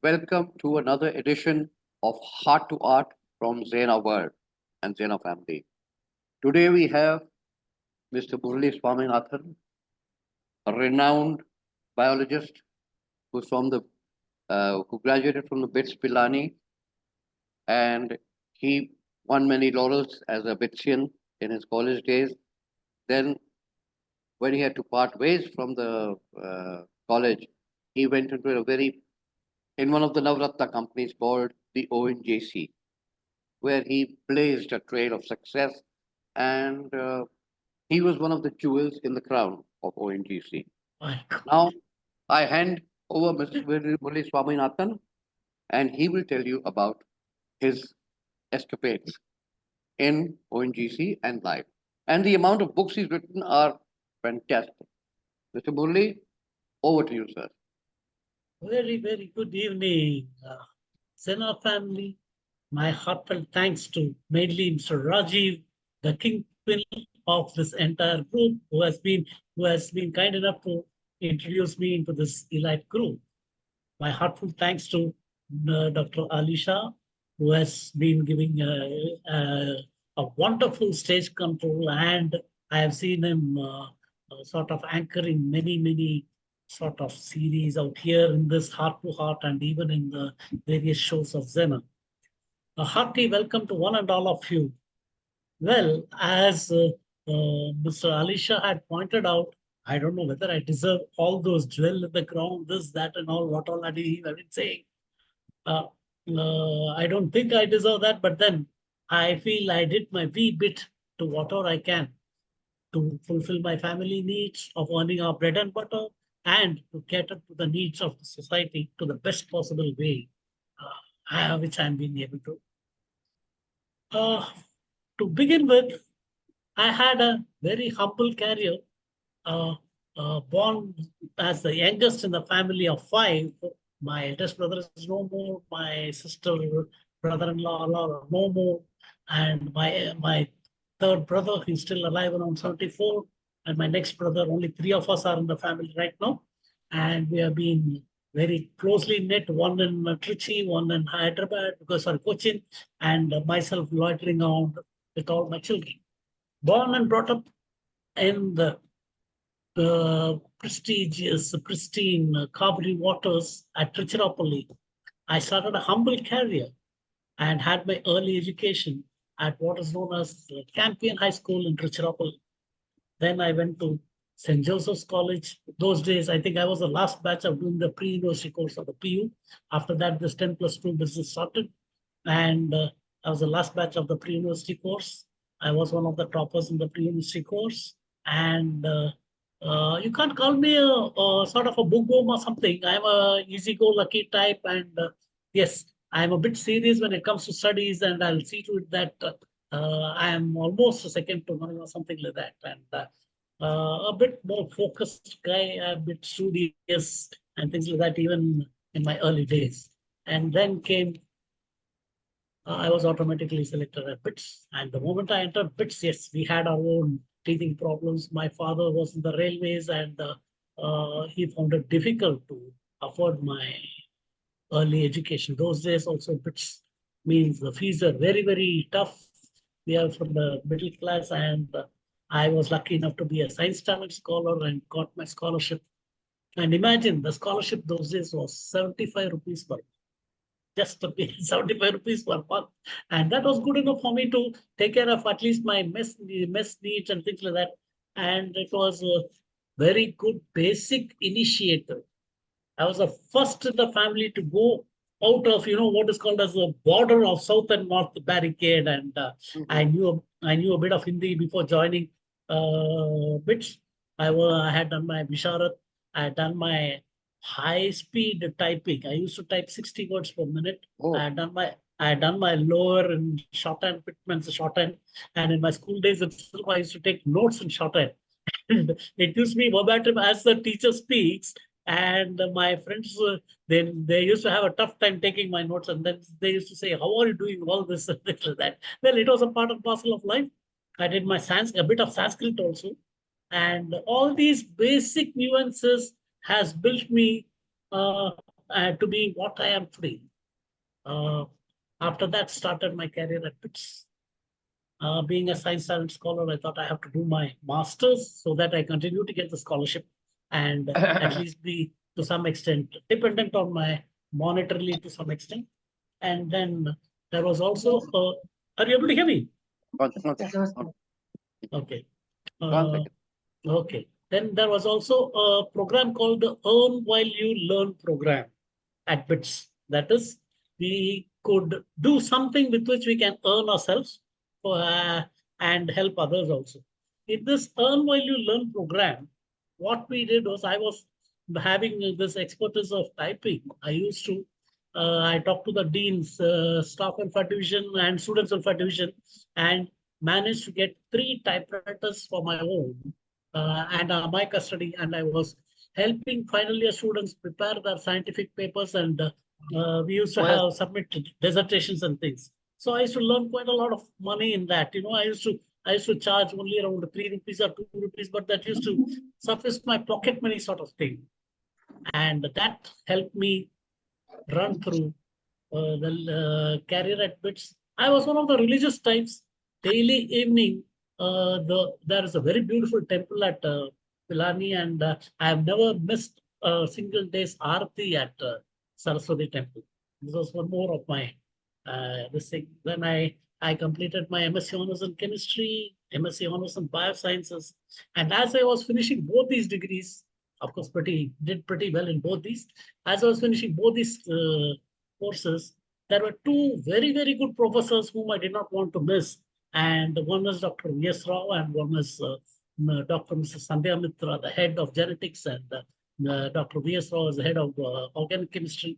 and welcome to another edition of Heart to Art from Zena World and Zena Family. Today we have Mr. Murli Swaminathan, a renowned biologist who graduated from the BITS Pilani, and he won many laurels as a BITSian in his college days. Then, when he had to part ways from the college, he went into in one of the Navratna companies called the ONGC, where he blazed a trail of success, and he was one of the jewels in the crown of ONGC. My God. Now, I hand over Mr. Murli Swaminathan, and he will tell you about his escapades in ONGC and life. And the amount of books he's written are fantastic. Mr. Murli, over to you, sir. Very, very good evening, Sena family. My heartfelt thanks to mainly Mr. Rajiv, the kingpin of this entire group, who has been kind enough to introduce me into this elite group. My heartfelt thanks to Dr. Ali Shah, who has been giving a wonderful stage control, and I have seen him sort of anchoring many sort of series out here in this Heart to Heart and even in the various shows of Zena. A hearty welcome to one and all of you. Well, as Mr. Alisha had pointed out, I don't know whether I deserve all those jewel in the ground, this, that, and all, what all have been saying. I don't think I deserve that, but then I feel I did my wee bit to whatever I can to fulfill my family needs of earning our bread and butter and to cater to the needs of the society to the best possible way, which I'm being able to. To begin with, I had a very humble career, born as the youngest in the family of five. My eldest brother is no more, my sister, brother-in-law are no more, and my third brother, he's still alive around 74, and my next brother, only three of us are in the family right now, and we have been very closely knit, one in Trichy, one in Hyderabad, Cochin, and myself loitering around with all my children. Born and brought up in the prestigious, pristine Kaveri waters at Trichirappalli, I started a humble career and had my early education at what is known as Campion High School in Trichirappalli. Then I went to St. Joseph's College. Those days, I think I was the last batch of doing the pre-university course of the PU. After that, this 10+2 business started. And I was the last batch of the pre-university course. I was one of the toppers in the pre-university course. And you can't call me a sort of a bookworm or something. I'm a easy-go-lucky type. And yes, I'm a bit serious when it comes to studies. And I'll see to it that I am almost a second to none or something like that. And a bit more focused guy, a bit studious and things like that, even in my early days. And then I was automatically selected at BITS. And the moment I entered BITS, yes, we had our own teething problems. My father was in the railways and he found it difficult to afford my early education. Those days also BITS means the fees are very tough. We are from the middle class, and I was lucky enough to be a science talent scholar and got my scholarship. And imagine the scholarship those days was 75 rupees per month. Just 75 rupees per month. And that was good enough for me to take care of at least my mess needs and things like that. And it was a very good basic initiative. I was the first in the family to go out of what is called as the border of South and North barricade, and I knew a bit of Hindi before joining BITS. I had done my Visharat. I had done my high speed typing. I used to type 60 words per minute. Oh. I had done my lower in shorthand, Pitman's shorthand, and in my school days itself, I used to take notes in shorthand. It used to be verbatim as the teacher speaks. And my friends, they used to have a tough time taking my notes, and then they used to say, "How are you doing all this and things like that?" Well, it was a part and parcel of life. I did my a bit of Sanskrit also, and all these basic nuances has built me to be what I am today. After that, started my career at BITS. Being a science talent scholar, I thought I have to do my master's so that I continue to get the scholarship and at least be to some extent dependent on my monetarily to some extent. And then there was also, are you able to hear me? Okay. One second. Okay. Then there was also a program called the Earn While You Learn program at BITS. That is, we could do something with which we can earn ourselves and help others also. In this Earn While You Learn program, what we did was I was having this expertise of typing. I talked to the deans, staff welfare division and students welfare division, and managed to get 3 typewriters for my own and my custody. And I was helping final year students prepare their scientific papers, and we used to have submit dissertations and things. So I used to learn quite a lot of money in that. I used to charge only around 3 rupees or 2 rupees, but that used to suffice my pocket money sort of thing. And that helped me run through the career at BITS. I was one of the religious types. Daily evening, there is a very beautiful temple at Pilani, and I have never missed a single day's Aarti at Saraswati Temple. This was one more of my this thing. Then I completed my MSc Honors in Chemistry, MSc Honors in Biosciences. And as I was finishing both these degrees, of course, did pretty well in both these. As I was finishing both these courses, there were 2 very, very good professors whom I did not want to miss. And one is Dr. V.S. Rao, and one is Dr. Mrs. Sandhya Mitra, the head of genetics, and Dr. V.S. Rao is the head of organic chemistry.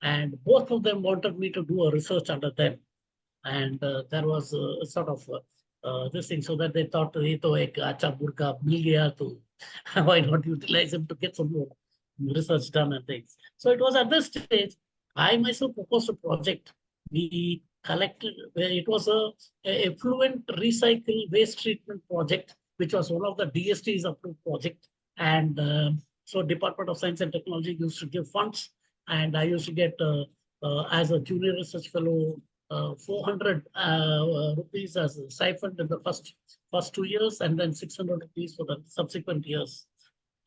And both of them wanted me to do a research under them. And there was a sort of this thing, so that they thought, acha burka mil gaya, to why not utilize him to get some more research done and things. So it was at this stage, I myself proposed a project. We collected, it was a effluent recycle waste treatment project, which was one of the DST's approved project. And so Department of Science and Technology used to give funds, and I used to get, as a junior research fellow, 400 rupees as a stipend in the first 2 years, and then 600 rupees for the subsequent years.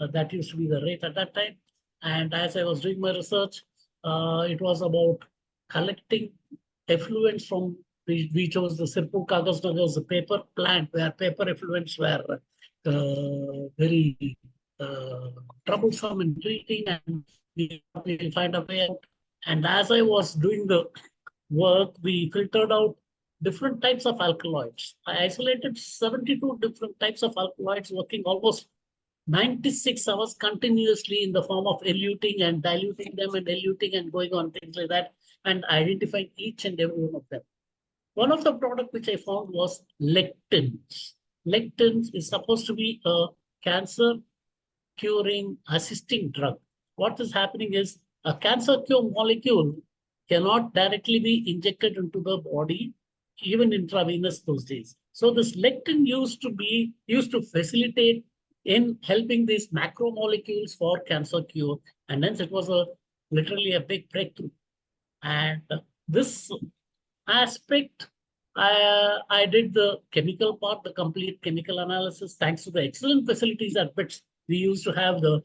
That used to be the rate at that time. And as I was doing my research, it was about collecting effluents from, we chose the Sirpur Kagas Nagar as a paper plant where paper effluents were very troublesome in treating, and we find a way out. And as I was doing the work, we filtered out different types of alkaloids. I isolated 72 different types of alkaloids, working almost 96 hours continuously in the form of eluting and diluting them and eluting and going on, things like that, and identifying each and every one of them. One of the products which I found was lectins. Lectins is supposed to be a cancer curing assisting drug. What is happening is a cancer cure molecule cannot directly be injected into the body, even intravenous those days. So this lectin used to facilitate in helping these macromolecules for cancer cure, and hence it was literally a big breakthrough. And this aspect, I did the chemical part, the complete chemical analysis, thanks to the excellent facilities at BITS. We used to have the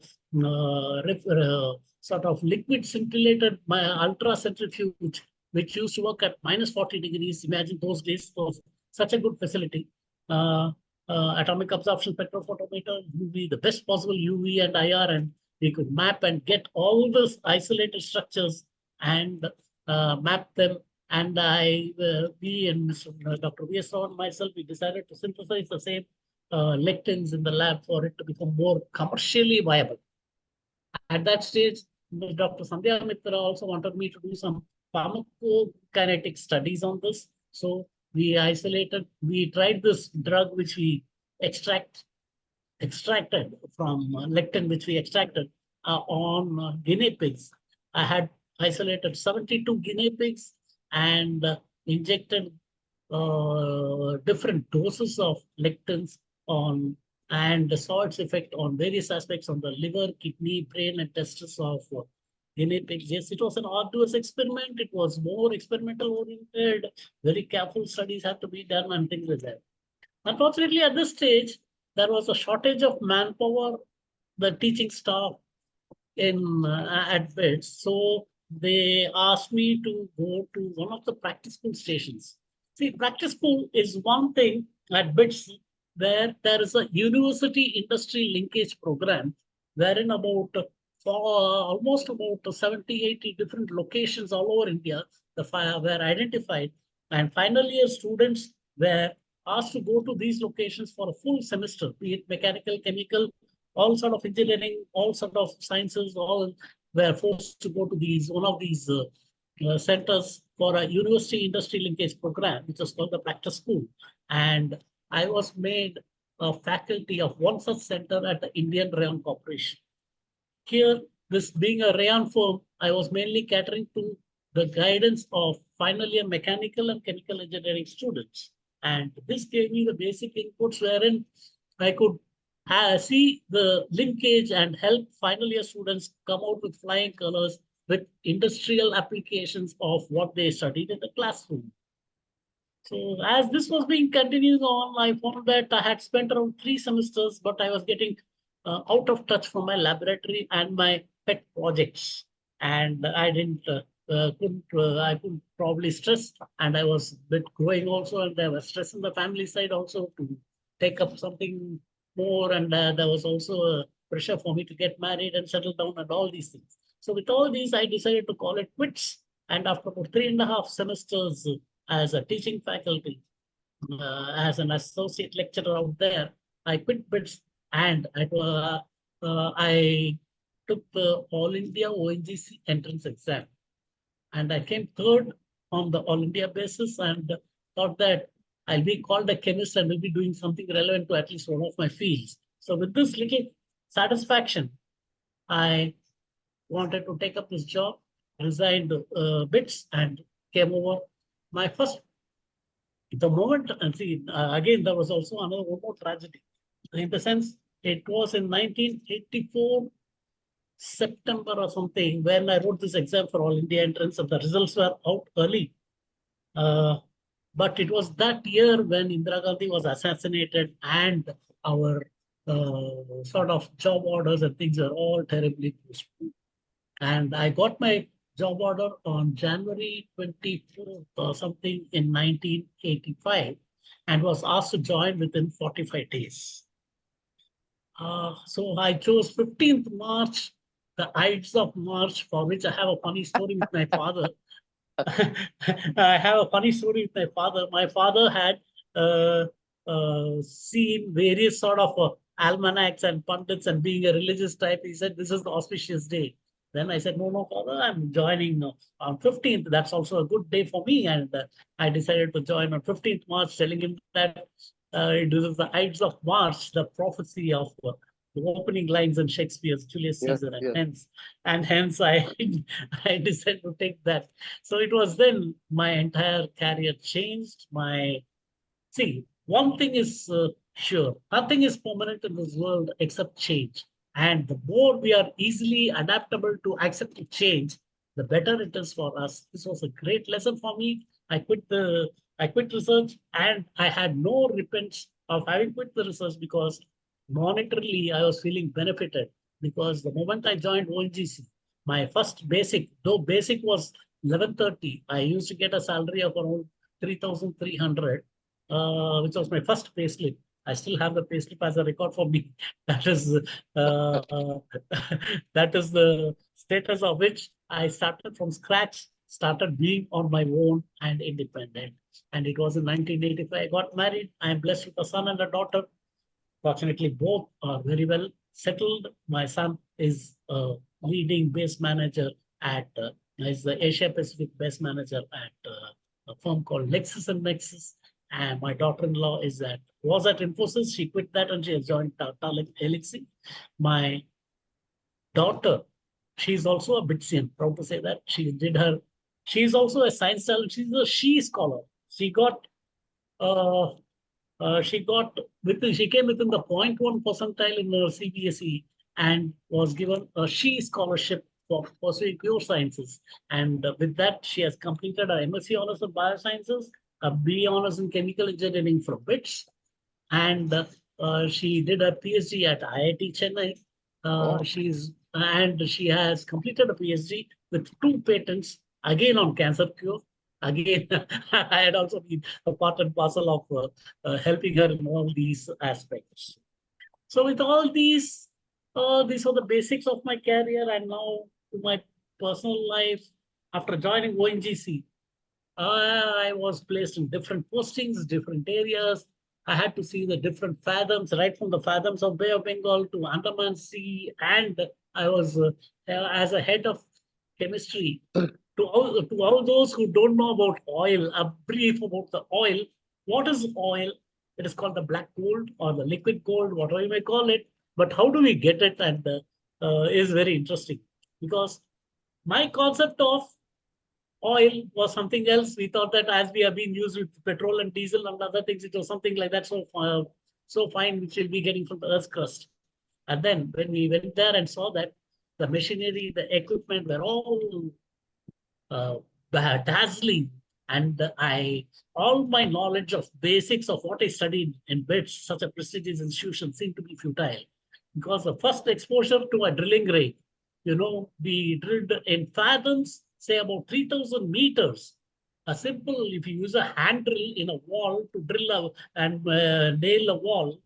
sort of liquid scintillated ultra centrifuge, which used to work at minus 40 degrees. Imagine those days, it was such a good facility. Atomic absorption spectrophotometer, UV, the best possible UV and IR, and we could map and get all those isolated structures and map them. And we and Dr. V.S. Rao and myself, we decided to synthesize the same lectins in the lab for it to become more commercially viable. At that stage, Dr. Sandhya Mitra also wanted me to do some pharmacokinetic studies on this. So we tried this drug which we extracted from lectin, which we extracted on guinea pigs. I had isolated 72 guinea pigs and injected different doses of lectins on, and saw its effect on various aspects on the liver, kidney, brain, and testes of guinea pigs. Yes, it was an arduous experiment. It was more experimental oriented. Very careful studies had to be done and things like that. Unfortunately, at this stage, there was a shortage of manpower, the teaching staff in at BITS. So they asked me to go to one of the practice school stations. See, practice school is one thing at BITS where there is a university industry linkage program wherein about for almost about 70, 80 different locations all over India the were identified, and final year students were asked to go to these locations for a full semester, be it mechanical, chemical, all sort of engineering, all sort of sciences, all were forced to go to one of these centers for a university industry linkage program, which is called the practice school. And I was made a faculty of one such center at the Indian Rayon Corporation. Here, this being a rayon firm, I was mainly catering to the guidance of final year mechanical and chemical engineering students. And this gave me the basic inputs wherein I could see the linkage and help final year students come out with flying colors with industrial applications of what they studied in the classroom. So as this was being continued on, I found that I had spent around 3 semesters, but I was getting out of touch from my laboratory and my pet projects. And I didn't, I could probably stress, and I was a bit growing also, and there was stress in the family side also to take up something more. And there was also a pressure for me to get married and settle down and all these things. So with all these, I decided to call it quits. And after about 3.5 semesters, as a teaching faculty, as an associate lecturer out there, I quit BITS and I took the All India ONGC entrance exam. And I came third on the All India basis and thought that I'll be called a chemist and will be doing something relevant to at least one of my fields. So with this little satisfaction, I wanted to take up this job, resigned BITS and came over. My first, the moment, and see, again, there was also another one more tragedy. In the sense, it was in 1984, September or something, when I wrote this exam for All India entrance, and the results were out early. But it was that year when Indira Gandhi was assassinated and our sort of job orders and things were all terribly postponed. And I got my job order on January 24th or something in 1985 and was asked to join within 45 days. So I chose 15th March, the Ides of March, for which I have a funny story with my father. I have a funny story with my father. My father had seen various sort of almanacs and pundits, and being a religious type, he said, this is the auspicious day. Then I said, no, father, I'm joining on 15th. That's also a good day for me. And I decided to join on 15th March, telling him that this is the Ides of March, the prophecy of the opening lines in Shakespeare's Julius Caesar. And hence I, I decided to take that. So it was then my entire career changed. See, one thing is sure, nothing is permanent in this world except change. And the more we are easily adaptable to accept change, the better it is for us. This was a great lesson for me. I quit research, and I had no repentance of having quit the research because monetarily I was feeling benefited. Because the moment I joined ONGC, my first basic, though basic was 1130, I used to get a salary of around 3,300, which was my first payslip. I still have the payslip as a record for me. That is that is the status of which I started from scratch, started being on my own and independent. And it was in 1985 I got married. I am blessed with a son and a daughter. Fortunately, both are very well settled. My son is a leading base manager is the Asia Pacific base manager at a firm called Lexus and Nexus. And my daughter-in-law was at Infosys. She quit that and she has joined Tata Elixir. My daughter, she's also a Bitsian, proud to say that. She's also a science talent. She's a she scholar. She came within the 0.1 percentile in her CBSE and was given a she scholarship for pursuing pure sciences. And with that, she has completed her MSc Honors in Biosciences, a BA Honors in Chemical Engineering from BITS, and she did a PhD at IIT Chennai. Oh. She has completed a PhD with 2 patents, again on cancer cure. Again, I had also been a part and parcel of helping her in all these aspects. So with all these are the basics of my career, and now to my personal life. After joining ONGC, I was placed in different postings, different areas. I had to see the different fathoms, right from the fathoms of Bay of Bengal to Andaman Sea, and I was as a head of chemistry. To all those who don't know about oil, a brief about the oil. What is oil? It is called the black gold or the liquid gold, whatever you may call it. But how do we get it? And is very interesting, because my concept of oil was something else. We thought that as we have been used with petrol and diesel and other things, it was something like that. So fine, which we'll be getting from the earth's crust. And then when we went there and saw that the machinery, the equipment were all uh, dazzling. And all my knowledge of basics of what I studied in BITS, such a prestigious institution, seemed to be futile, because the first exposure to a drilling rig, we drilled in fathoms, say about 3,000 meters. A simple, if you use a hand drill in a wall to drill and nail a wall,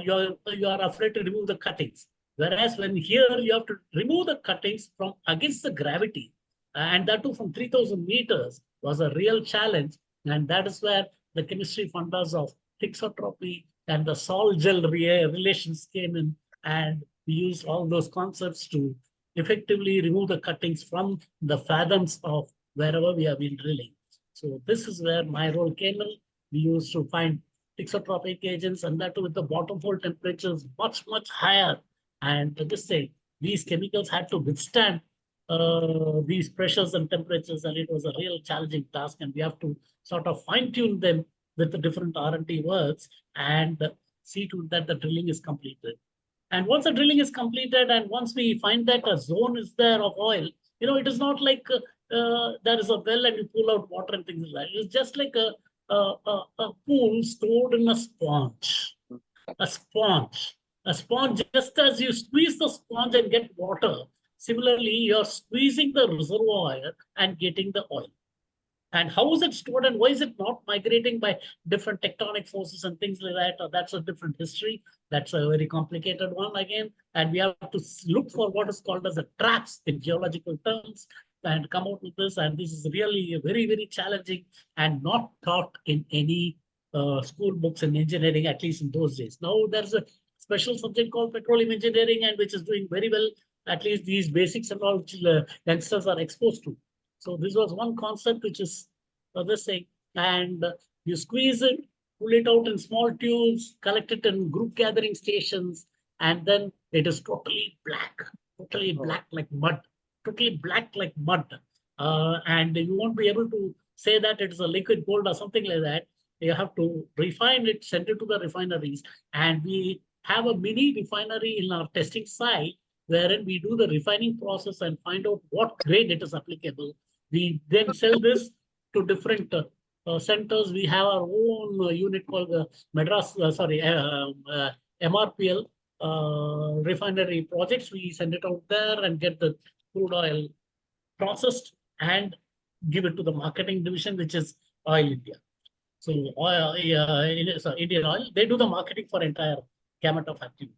you are afraid to remove the cuttings. Whereas when here you have to remove the cuttings from against the gravity, and that too from 3,000 meters, was a real challenge. And that is where the chemistry fundas of thixotropy and the sol-gel relations came in, and we used all those concepts to effectively remove the cuttings from the fathoms of wherever we have been drilling. So this is where my role came in. We used to find thixotropic agents, and that too with the bottom hole temperatures much, much higher. And this thing, these chemicals had to withstand these pressures and temperatures, and it was a real challenging task. And we have to sort of fine tune them with the different R&D works and see to that the drilling is completed. And once the drilling is completed, and once we find that a zone is there of oil, it is not like there is a well and you pull out water and things like that. It's just like a pool stored in a sponge. A sponge. A sponge, just as you squeeze the sponge and get water, similarly, you're squeezing the reservoir and getting the oil. And how is it stored, and why is it not migrating by different tectonic forces and things like that? That's a different history. That's a very complicated one again. And we have to look for what is called as the traps in geological terms and come out with this. And this is really very, very challenging and not taught in any school books in engineering, at least in those days. Now there's a special subject called petroleum engineering, and which is doing very well. At least these basics and all youngsters are exposed to. So this was one concept which is this thing, and you squeeze it, pull it out in small tubes, collect it in group gathering stations, and then it is totally black like mud, totally black like mud. And you won't be able to say that it is a liquid gold or something like that. You have to refine it, send it to the refineries, and we have a mini refinery in our testing site wherein we do the refining process and find out what grade it is applicable. We then sell this to different centers. We have our own unit called the MRPL refinery projects. We send it out there and get the crude oil processed and give it to the marketing division, which is Oil India. So Indian Oil, they do the marketing for entire gamut of activities.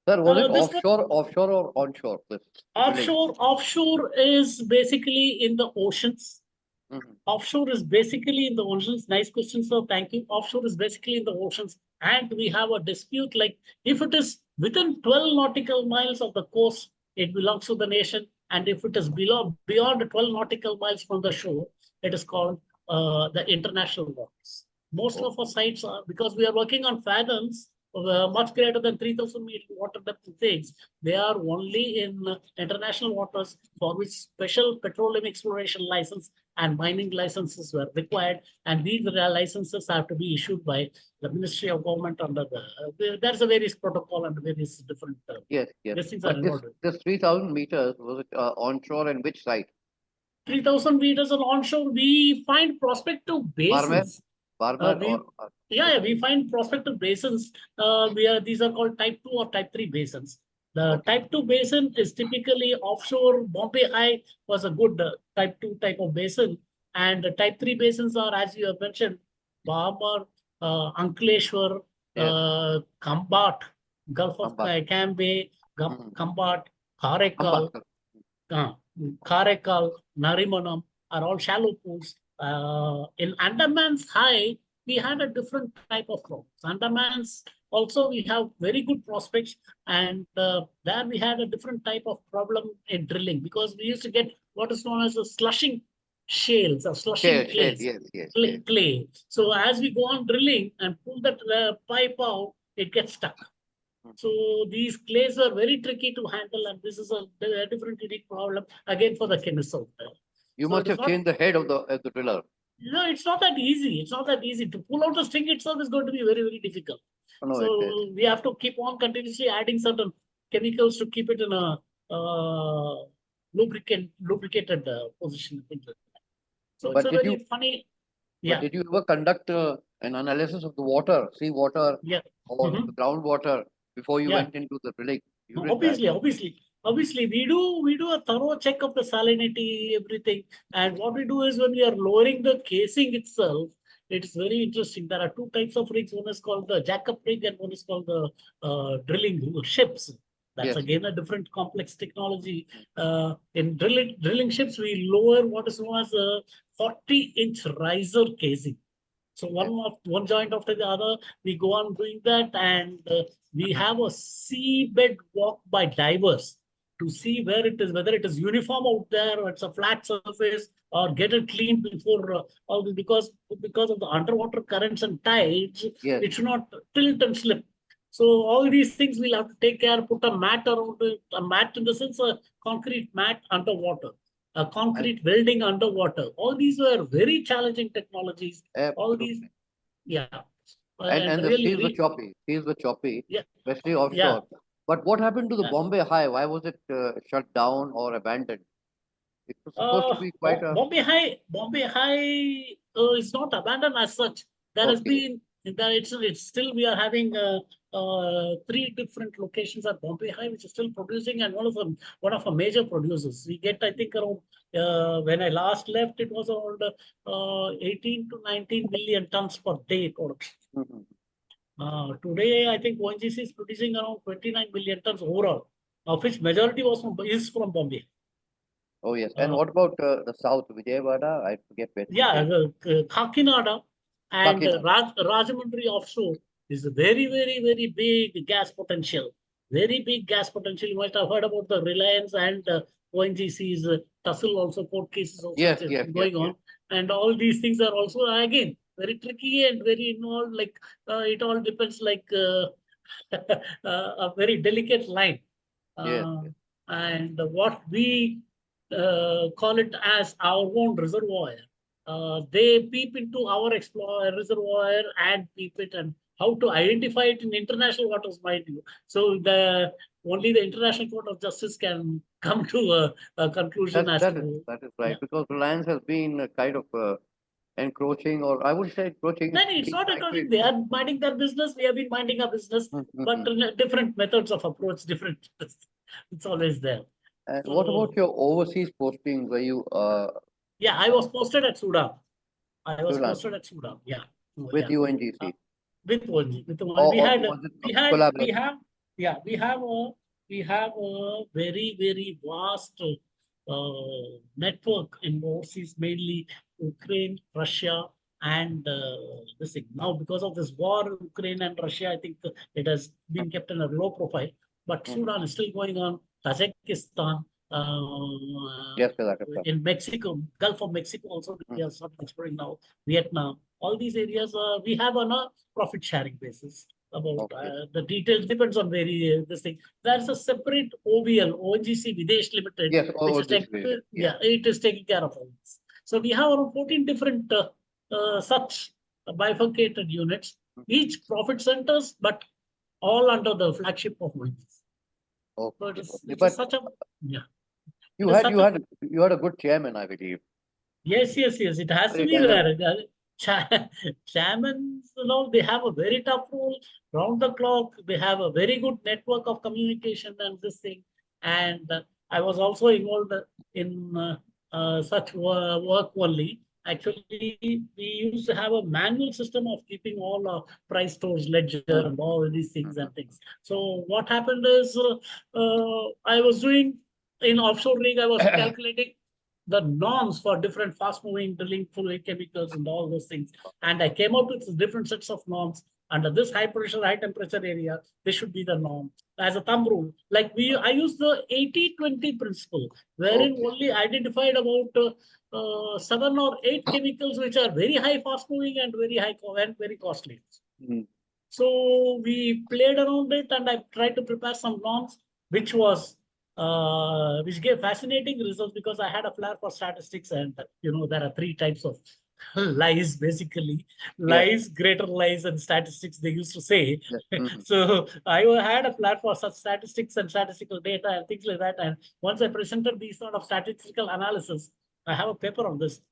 Sir, was it offshore or onshore? Offshore is basically in the oceans. Mm-hmm. Offshore is basically in the oceans. Nice question, sir. Thank you. Offshore is basically in the oceans. And we have a dispute, like if it is within 12 nautical miles of the coast, it belongs to the nation. And if it is beyond 12 nautical miles from the shore, it is called the international waters. Most of our sites are, because we are working on fathoms, much greater than 3,000 meter water depth things. They are only in international waters, for which special petroleum exploration license and mining licenses were required. And these licenses have to be issued by the Ministry of Government under there's a various protocol and various different Yes, yes. these things are But involved. this 3,000 meters, was it onshore and which site? 3,000 meters on onshore, we find prospective Barmer? basins. Barmer We yeah, we find prospective basins. These are called type 2 or type 3 basins. The Okay. type 2 basin is typically offshore. Bombay High was a good type 2 type of basin. And the type 3 basins are, as you have mentioned, Barmer, Ankleshwar, Yes, Kambat, Gulf of Ambak. Cambay, Mhm. Kambat, Ambak. Karekal, uh, Karekal, Narimanam are all shallow pools. In Andaman's High, we had a different type of problems. Andamans also we have very good prospects, and there we had a different type of problem in drilling because we used to get what is known as a slushing shales or slushing Shale, clays, yes, yes, yes. clay. So as we go on drilling and pull that pipe out, it gets stuck. So these clays are very tricky to handle, and this is a different unique problem again for the chemists out there. You So must it is have not, changed the head of the driller. no, it's not that easy. It's not that easy. To pull out the string itself is going to be very, very difficult. No, So it is. we have to keep on continuously adding certain chemicals to keep it in a lubricated position. Things like that. So it's But a did you very funny, but yeah, did you ever conduct an analysis of the water, sea water yeah. or Mhm. the groundwater before you Yeah. went into the drilling? You No, did that. obviously, we do a thorough check of the salinity, everything. And what we do is when we are lowering the casing itself, it's very interesting. There are two types of rigs. One is called the jackup rig, and one is called the drilling ships. That's Yes, yes. again a different complex technology. In drilling ships, we lower what is known as a 40-inch riser casing. So Yes. one joint after the other, we go on doing that, and we have a seabed walk by divers to see where it is, whether it is uniform out there, or it's a flat surface, or get it clean before all this, because of the underwater currents and tides, Yes. it should not tilt and slip. So all these things we'll have to take care, put a mat around it, a mat in the sense a concrete mat underwater, a And concrete welding underwater. All these were very challenging technologies. All these, absolutely. yeah, And and the really, seas were choppy, yeah, especially yeah. offshore. But what happened to the Yeah. Bombay High? Why was it shut down or abandoned? It was supposed to be quite a Bombay High is not abandoned as such. There has okay. been it's still we are having three different locations at Bombay High, which is still producing, and one of the major producers. We get I think around when I last left, it was around 18 to 19 million tons per day production. Mhm. Today, I think ONGC is producing around 29 million tons overall, of which majority is from Bombay. Oh yes. And Uh, what about the south, Vijayawada? I forget where it's Yeah, located. Kakinada and Kakinada. Rajahmundry offshore is a very, very, very big gas potential. Very big gas potential. You might have heard about the Reliance and ONGC's Tussle also court cases also which Yes, has yes, been yes, going yes. on. And all these things are also again very tricky and very involved. Like it all depends like a very delicate line. Yes, Uh, yes. and what we call it as our own reservoir. They peep into our reservoir and peep it, and how to identify it in international waters, mind you. So only the International Court of Justice can come to a conclusion as to, That is yeah. right because Reliance has been kind of encroaching, or I would say encroaching. No, It's it's been not trying to. according. They are minding their business. We have been minding our business, but Mhm. different methods of approach, different. It's always there. And what about So your overseas posting? Where you yeah, I was posted at Sudan. I was Sudan posted at Sudan. Yeah. Oh, with yeah. Uh, UNGC, with one, with one. or was it a We collaboration? have, yeah, we have a very, very vast network in overseas, mainly Ukraine, Russia, and this thing. Now, because of this war, Ukraine and Russia, I think it has been kept in a low profile. But Mhm. Sudan is still going on. Tajikistan, Yes, Kazakhstan. in Mexico, Gulf of Mexico also we Mhm. are starting exploring now. Vietnam, all these areas we have on a profit sharing basis. about Okay. the details depends on this thing. There's a separate OVL, ONGC Videsh Limited, Yes, which is this way. yeah, it is taking care of all this. So we have around 14 different such bifurcated units, each profit centers, but all under the flagship of ONGC. So Okay. it But is such a yeah. you It is had such you a had you had a good chairman, I believe. yes, yes, yes. It has to Very be dynamic. there. Chairmen, they have a very tough role round the clock. They have a very good network of communication and this thing. And I was also involved in such work only. Actually, we used to have a manual system of keeping all price stores ledger and all these things and things. So what happened is I was doing in offshore rig, I was calculating the norms for different fast-moving drilling fluid chemicals and all those things. And I came out with different sets of norms. Under this high pressure, high temperature area, this should be the norm. As a thumb rule, like I use the 80-20 principle, wherein Okay. only identified about 7 or 8 chemicals which are very high fast-moving and very high and very costly. Mhm. So we played around it, and I tried to prepare some norms, which was which gave fascinating results because I had a flair for statistics, and there are 3 types of lies basically: Yes. lies, greater lies, and statistics. They used to say. Yes. Mhm. So I had a flair for such statistics and statistical data and things like that. And once I presented these sort of statistical analysis, I have a paper on this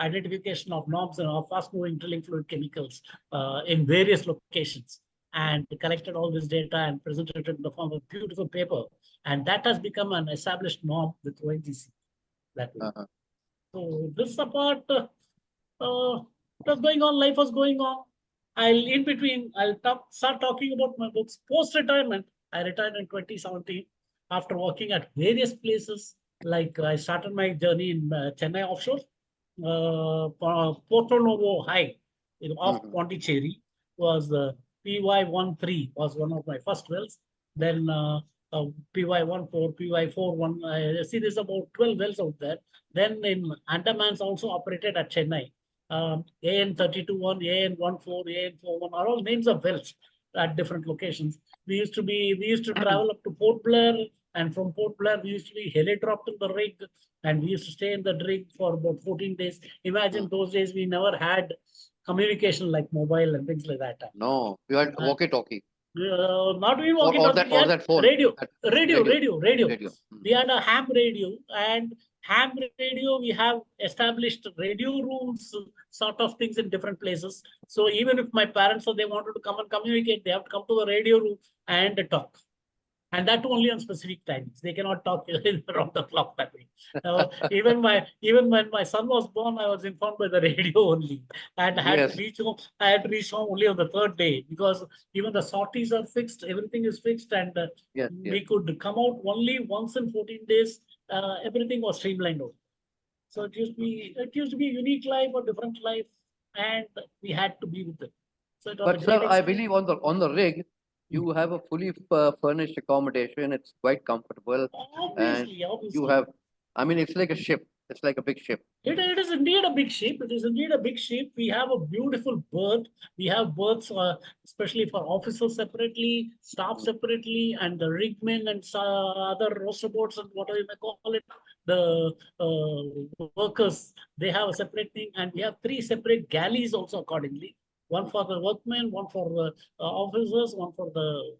identification of norms and of fast-moving drilling fluid chemicals in various locations, and collected all this data and presented it in the form of a beautiful paper. And that has become an established norm with ONGC that way. Uh-huh. So this apart, it was going on, life was going on. In between, start talking about my books. Post-retirement, I retired in 2017 after working at various places. Like I started my journey in Chennai offshore, Porto Novo High, off Pondicherry was PY13 was one of my first wells. Then PY14, PY41. I see there's about 12 wells out there. Then in Andamans also operated at Chennai. AN321, AN14, AN41 are all names of wells at different locations. We used to travel up to Port Blair, and from Port Blair we used to be heli-dropped in the rig, and we used to stay in the rig for about 14 days. Imagine those days we never had communication like mobile and things like that. No, you had Uh, walkie-talkie Not even or walkie-talkie. that We had phone. radio, That radio, radio. radio, radio. Radio. We had a ham radio, and ham radio, we have established radio rooms, sort of things in different places. So even if my parents or they wanted to come and communicate, they have to come to the radio room and talk. And that only on specific times. They cannot talk around the clock that way. Even when my son was born, I was informed by the radio only, and Yes. I had to reach home only on the third day, because even the sorties are fixed, everything is fixed, and Yes. Yes. we could come out only once in 14 days. Everything was streamlined out. So it used to be a unique life, a different life, and we had to be with it. So it was a But great sir, I experience. believe on the rig, you have a fully furnished accommodation. It's quite comfortable, and Obviously, you obviously. have. I mean, it's like a ship. It's like a big ship. It is indeed a big ship. It is indeed a big ship. We have a beautiful berth. We have berths, especially for officers separately, staff separately, and the rigmen and other roster boats and whatever you may call it. The workers, they have a separate thing, and we have 3 separate galleys also accordingly. One for the workmen, one for the officers, one for the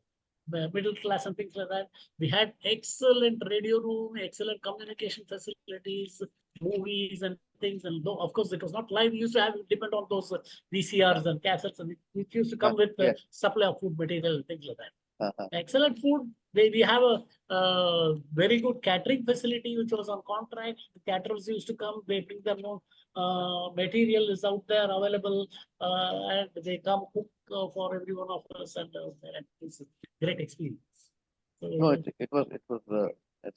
middle class and things like that. We had excellent radio room, excellent communication facilities, movies and things. And though, of course, it was not live, we used to have depend on those VCRs and cassettes, and it used to come with the Yes. supply of food material and things like that. Uh-huh. Excellent food. We have a very good catering facility which was on contract. The caterers used to come, they bring their own material is out there available, and they come cook for every one of us, and it's a great experience. So, No, that's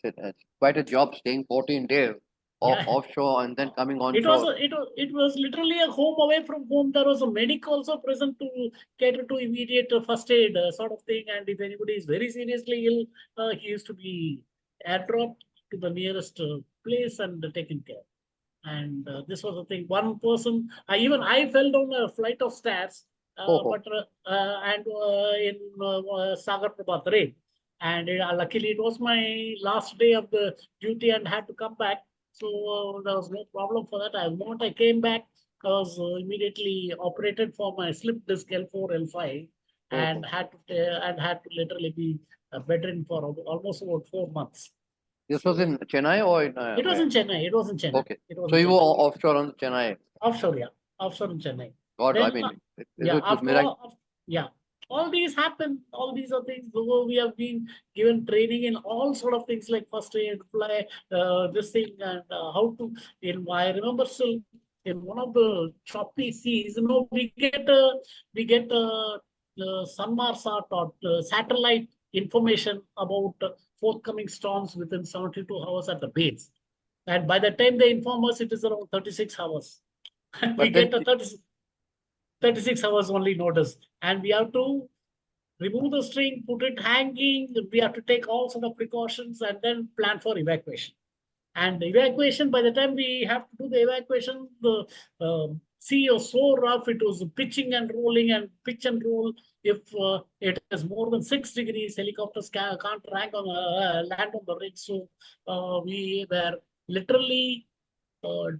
it. It's quite a job staying 14 days yeah, offshore and then coming it was onshore. it was literally a home away from home. There was a medic also present to cater to immediate first aid sort of thing. And if anybody is very seriously ill, he used to be airdropped to the nearest place and taken care. And this was the thing. One person, I fell down a flight of stairs. Oh, And in Sagar Prabhat rain. And luckily, it was my last day of the duty and had to come back. So there was no problem for that. The moment I came back, I was immediately operated for my slip disc L4, L5, oh. and had to literally be bedridden for almost about 4 months. This was So in Chennai or in it was where? in Chennai. It was in Chennai. Okay. It was So in you were Chennai. offshore on the Chennai. Offshore, yeah. Offshore in Chennai. God, I Then, mean, yeah, it was after miracle. all, yeah, all these happen. All these are things. Though we have been given training in all sort of things like first aid, fly, this thing, and how to. I remember still in one of the choppy seas. We get Sanmarsat or satellite information about forthcoming storms within 72 hours at the base. And by the time they inform us, it is around 36 hours. We But then, get a 36 hours only notice. And we have to remove the string, put it hanging. We have to take all sort of precautions and then plan for evacuation. And the evacuation, by the time we have to do the evacuation, the sea was so rough, it was pitching and rolling and pitch and roll. If it is more than 6 degrees, helicopters can't land on the ridge. So we were literally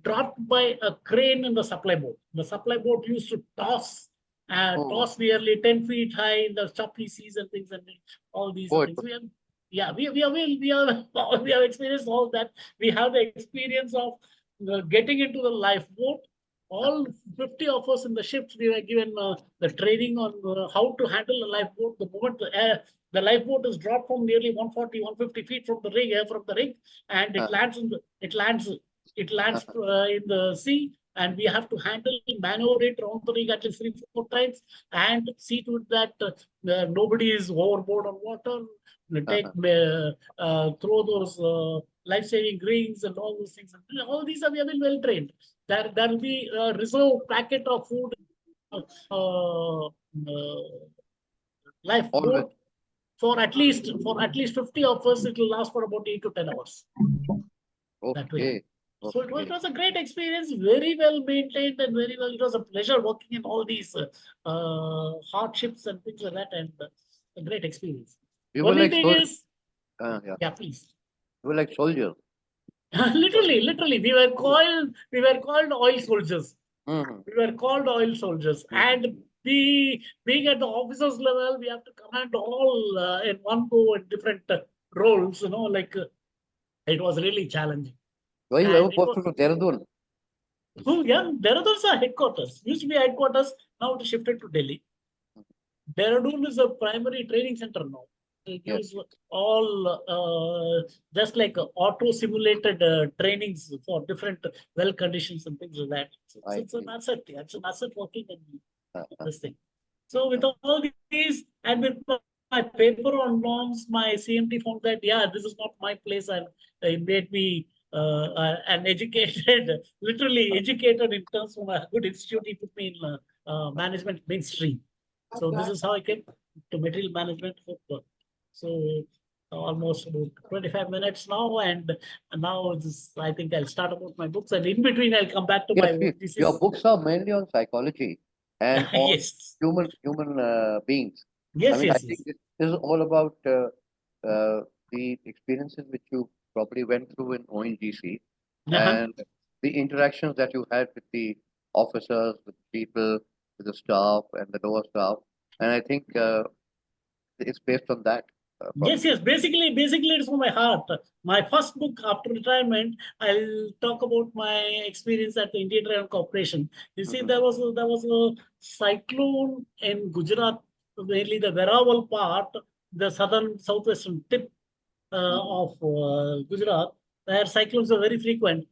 dropped by a crane in the supply boat. The supply boat used to oh, toss nearly 10 feet high in the choppy seas and things, and all these oh, are it things. was, We have experienced all that. We have the experience of getting into the lifeboat. All 50 of us in the ships, we were given the training on how to handle a lifeboat. The moment the lifeboat is dropped from nearly 140, 150 feet from the rig, and uh, it lands in the sea, and we have to maneuver it around the rig at least 3, 4 times, and see to it that nobody is overboard on water. Throw those life-saving rings and all those things. All these are well trained. There will be a reserve packet of food, always. lifeboat for at least 50 of us. It will last for about 8 to 10 hours that way. Okay. So it was, Okay. it was a great experience, very well maintained and very well. It was a pleasure working in all these hardships and things like that, and a great experience. We were Only like thing so, is, yeah, yeah, please. we were like soldiers. Literally, we were called oil soldiers. Mm-hmm. We were called oil soldiers, Mm-hmm. and being at the officers level, we have to command all in one go in different roles. It was really challenging, Were you ever and it was. posted to Dehradun? Oh, yeah, Dehradun's our headquarters. Used to be headquarters, now it is shifted to Delhi. Dehradun is a primary training center now. It Yes, gives all just like auto simulated trainings for different well conditions and things like that. So I it's an see. asset. It's an asset working in Uh, this thing. So with all these and with my paper on norms, my CMT found that, yeah, this is not my place, and it made me an educated, literally educated in terms of a good institute. He put me in management mainstream. So this is how I came to material management. So almost about 25 minutes now, and now I think I'll start about my books, and in between I'll come back to my yes, own your thesis. books are mainly on psychology and on Yes, human beings. I yes, mean, I yes, think yes. this is all about the experiences which you probably went through in ONGC Uh-huh. and the interactions that you had with the officers, with people, with the staff and the lower staff. And I think it's based on that, Yes, probably. yes. Basically, it's from my heart. My first book after retirement, I'll talk about my experience at the Indian Railway Corporation. You see, Mhm. there was a cyclone in Gujarat, mainly the Verawal part, the southwestern tip Mhm. of Gujarat, where cyclones are very frequent.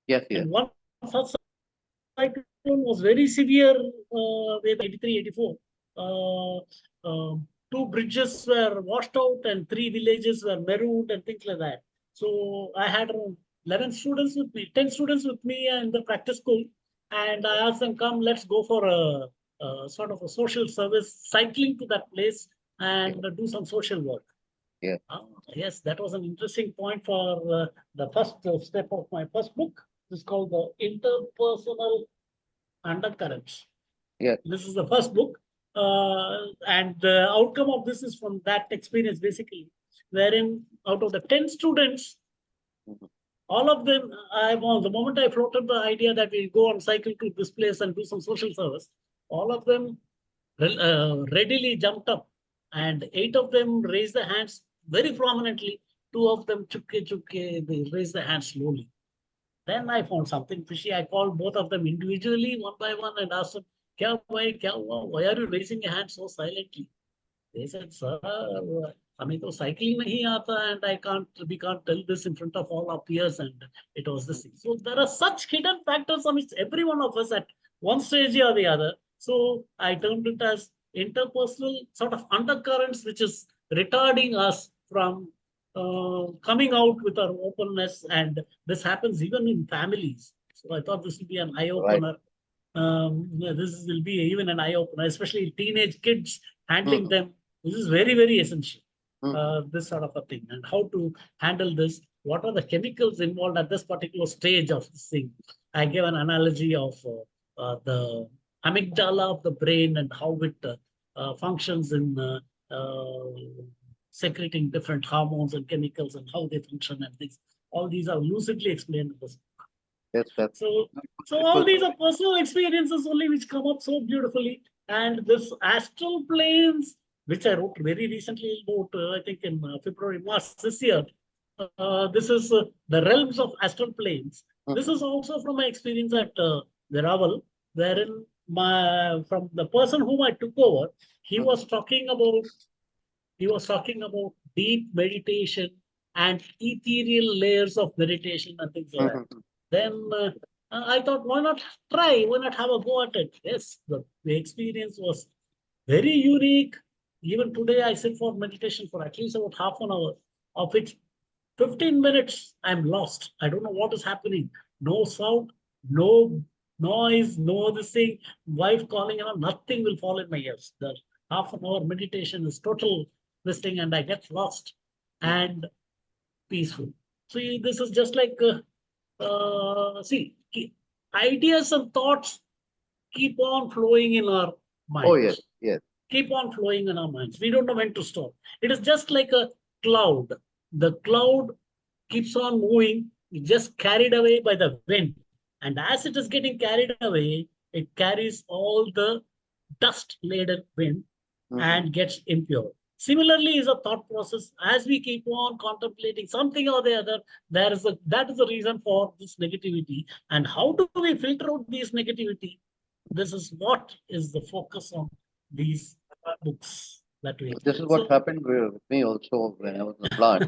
Yes, And yes. one such cyclone was very severe way 83, 84. Uh, Two bridges were washed out and 3 villages were marooned and things like that. So I had around 11 students with me, 10 students with me in the practice school. And I asked them, come, let's go for a sort of a social service, cycling to that place Yes, and do some social work. yes. Yes, that was an interesting point for the first step of my first book. It's called the Interpersonal Undercurrents. Yeah. This is the first book. And the outcome of this is from that experience, basically, wherein out of the 10 students, Mhm. all of them, the moment I floated the idea that we go on cycle to this place and do some social service, all of them readily jumped up, and 8 of them raised their hands very prominently. 2 of them, they raised their hands slowly. Then I found something fishy. I called both of them individually, one by one, and asked them, Kya bhai, kya hua? Why are you raising your hand so silently? They said, sir, हमें तो cycling नहीं आता, and we can't tell this in front of all our peers, and it was this thing. So there are such hidden factors amidst every one of us at one stage or the other. So I termed it as interpersonal sort of undercurrents, which is retarding us from coming out with our openness, and this happens even in families. So I thought this would be an eye Right. opener. This will be even an eye opener, especially teenage kids, handling Mhm. them. This is very, very essential. Mhm. This sort of a thing, and how to handle this. What are the chemicals involved at this particular stage of this thing? I gave an analogy of the amygdala of the brain and how it functions in secreting different hormones and chemicals and how they function and things. All these are lucidly explained in this. Yes, that's So, so it all was these are personal experiences only which come up so beautifully. And this astral planes, which I wrote very recently, about I think in February, March this year. This is the realms of astral planes. This Mhm. is also from my experience at Veraval, wherein from the person whom I took over, he Mhm. was talking about deep meditation and ethereal layers of meditation and things like that. Mhm. Then I thought, why not try? Why not have a go at it? Yes, the experience was very unique. Even today, I sit for meditation for at least about half an hour, of which 15 minutes I'm lost. I don't know what is happening. No sound, no noise, no this thing, wife calling, nothing will fall in my ears. The half an hour meditation is total this thing, and I get lost and peaceful. See, this is just like ideas and thoughts keep on flowing in our Oh yes, minds. yes. Keep on flowing in our minds. We don't know when to stop. It is just like a cloud. The cloud keeps on moving, it's just carried away by the wind. And as it is getting carried away, it carries all the dust laden wind Mhm. and gets impure. Similarly, is a thought process. As we keep on contemplating something or the other, that is the reason for this negativity. And how do we filter out this negativity? This is what is the focus on these books that we. This is what So happened with me also when I was in the plant.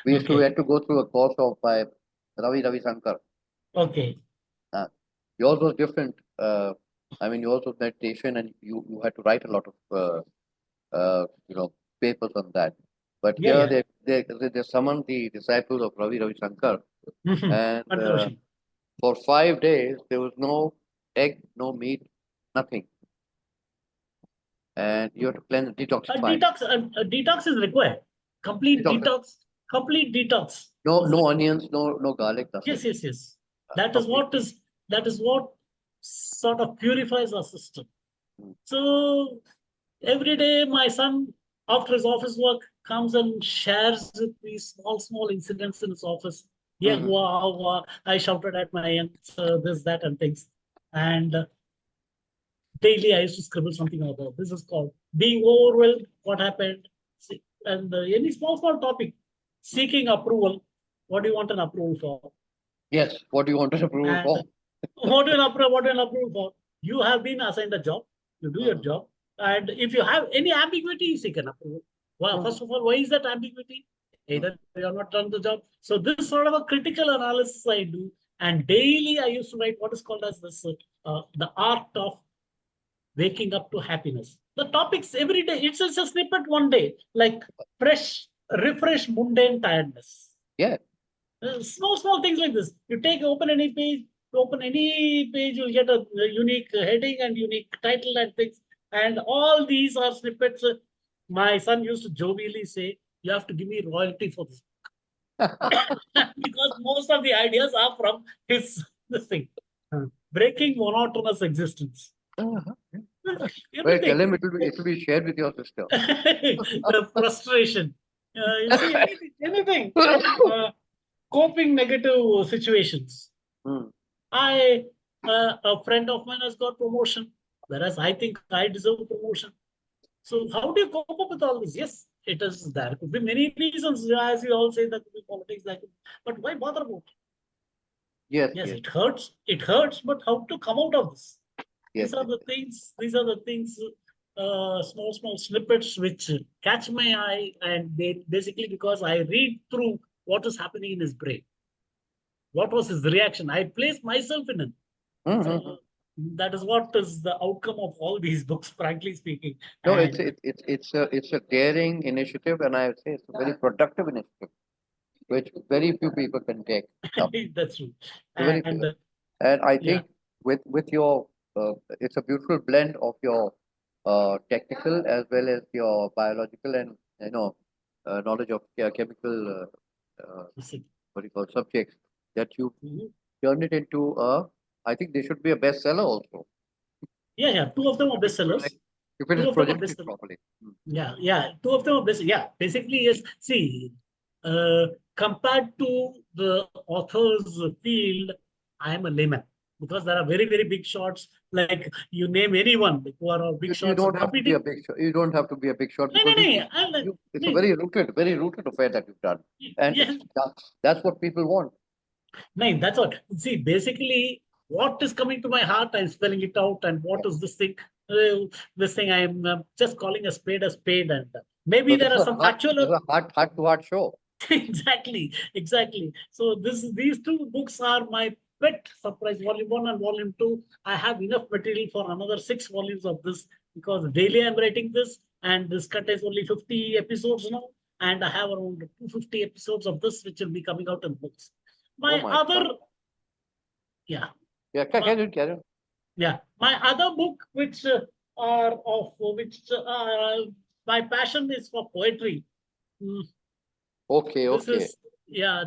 We okay, had to go through a course of by Ravi Shankar. okay, Uh, Yours was different. I mean, yours was meditation, and you had to write a lot of papers on that. But yeah, here yeah. they summoned the disciples of Ravi Shankar, and Controversial. for 5 days there was no egg, no meat, nothing, and you have to cleanse, detoxify. A detox is required. Complete Detox. detox. Complete detox is No required. onions, no garlic, nothing. Yes, yes, yes. That is Complete. what is that is what sort of purifies our system. Mm. So every day, my son, after his office work, comes and shares with me small, small incidents in his office. Yeah, Mhm. wow, I shouted at my youngster, this, that, and things. And daily, I used to scribble something about this is called being overwhelmed. What happened? And any small, small topic, seeking approval. What do you want an approval for? Yes. What do you want an approval And for? what do you approve for? You have been assigned a job, you do your Mhm. job, and if you have any ambiguity, you seek an approval. Well, Mhm. first of all, why is that ambiguity? Either you have not done the job. So this sort of a critical analysis I do, and daily I used to write what is called as this the art of waking up to happiness. The topics every day, it's just a snippet one day, like refresh mundane tiredness. Yeah. Small, small things like this. You open any page, you'll get a unique heading and unique title and things. And all these are snippets. My son used to jovially say, you have to give me royalty for this. Because most of the ideas are from his this thing. Breaking monotonous existence. Uh-huh. Well, tell Anything. him it will be shared with your sister. The frustration. You see, anything. Uh, Coping negative situations. Hmm. A friend of mine has got promotion, whereas I think I deserve promotion. So how do you cope up with all this? Yes, it is there. Could be many reasons, as you all say, that could be politics. That could, but why bother about it? Yes, Yes, yes, it hurts. It hurts, but how to come out of this? yes, These are yes. the things. These are the things. Small snippets which catch my eye, and they basically because I read through what is happening in his brain. What was his reaction? I placed myself in it. Hmm, hmm, hmm. So that is what is the outcome of all these books, frankly speaking. No, And it's a daring initiative, and I would say it's a very productive initiative, which very few people can take up. that's true. So very, And and I yeah, think with your it's a beautiful blend of your technical as well as your biological and knowledge of chemical listen. what do you call subjects that you Mhm. turned it into a. I think they should be a bestseller also. Yeah. Two of them are If it project, bestsellers. if it Two is of them are projected bestsellers. properly. Hmm. Yeah. Two of them are best. Yeah, basically, yes. See, uh, compared to the author's field, I am a layman because there are very big shots. Like you name anyone like, who are big You shots don't have to be a competing. big shot. You don't have to be a big shot No, because no, no. it's a No. very rooted affair that you've done, and Yes, that's what people want. no, that's what. See, basically, what is coming to my heart, I'm spelling it out. And Yeah. what is this thing? This thing I'm just calling a spade. And maybe So there are some this factual. is a heart to heart show. Exactly. So these two books are my pet surprise. Volume one and volume two. I have enough material for another 6 volumes of this because daily I'm writing this, and this contains only 50 episodes now, and I have around 250 episodes of this, which will be coming out in books. Oh My my other, God. yeah, Yeah, my, carry on. yeah, my other book, which are of which my passion is for poetry. Mm, Okay, this okay. is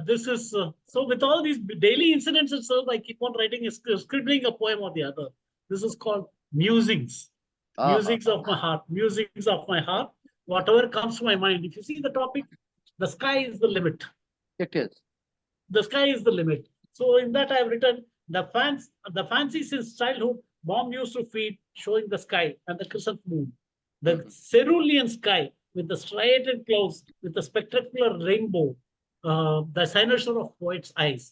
this is so with all these daily incidents itself, I keep on writing scribbling a poem or the other. This is called musings. Musings Ah, of my heart. Musings of my heart. Whatever comes to my mind. If you see the topic, the sky is the limit. it is. The sky is the limit. So in that I've written the fancy since childhood, mom used to feed, showing the sky and the crescent moon. The Mhm. cerulean sky with the striated clouds, with the spectacular rainbow, the cynosure of poet's eyes.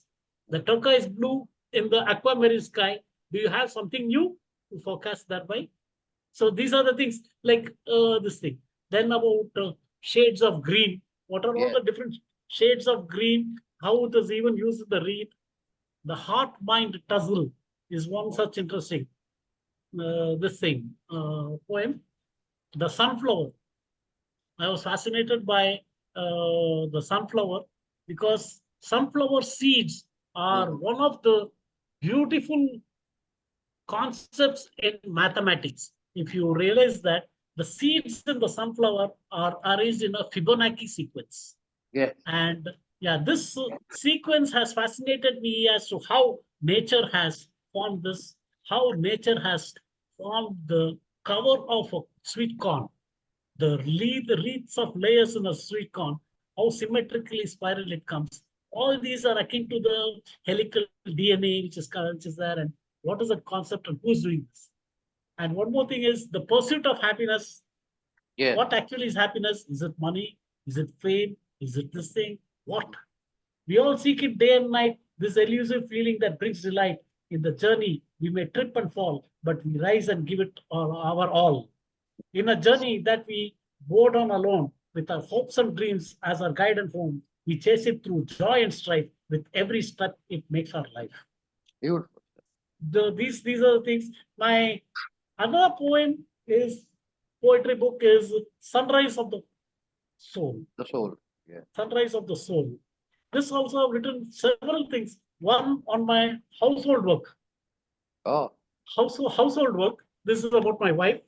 The turquoise blue in the aquamarine sky. Do you have something new to forecast thereby? So these are the things like this thing. Then about shades of green. What are all Yes. the different shades of green? How it is even used in the read. The heart mind tussle is one such interesting this thing poem. The sunflower. I was fascinated by the sunflower because sunflower seeds are Mhm. one of the beautiful concepts in mathematics. If you realize that the seeds in the sunflower are arranged in a Fibonacci sequence. Yes. And yeah, this sequence has fascinated me as to how nature has formed this, how nature has formed the cover of a sweet corn, the wreaths of layers in a sweet corn, how symmetrically spiral it comes. All these are akin to the helical DNA which is there, and what is the concept and who's doing this. And one more thing is the pursuit of happiness. Yes. What actually is happiness? Is it money? Is it fame? Is it this thing? What? We all seek it day and night, this elusive feeling that brings delight. In the journey, we may trip and fall, but we rise and give it our all. In a journey that we board on alone, with our hopes and dreams as our guide and home, we chase it through joy and strife with every step it makes our life. Beautiful. These are the things. My another poem is poetry book is Sunrise of the Soul. The soul. Yeah. Sunrise of the Soul. This also I've written several things. One on my household work. Oh. Household work. This is about my wife.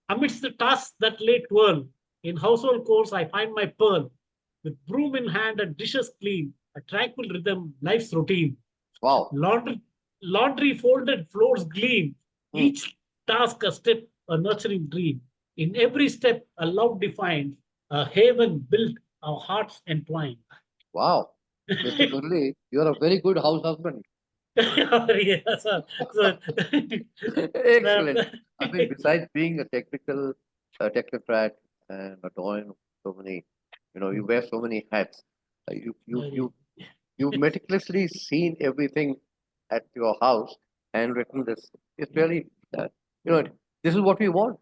Amidst the tasks that lay twirl, in household chores I find my pearl. With broom in hand and dishes clean, a tranquil rhythm, life's routine. Wow. Laundry, laundry folded, floors gleam. Hmm. Each task a step, a nurturing dream. In every step, a love defined, a haven built, our hearts entwined. Wow. Mr. Murli, you're a very good house husband. Yes, sir. So, Excellent. I mean, besides being a technocrat and a doyen of so many, you wear so many hats. You've meticulously seen everything at your house and written this. It's really, you know, this is what we want.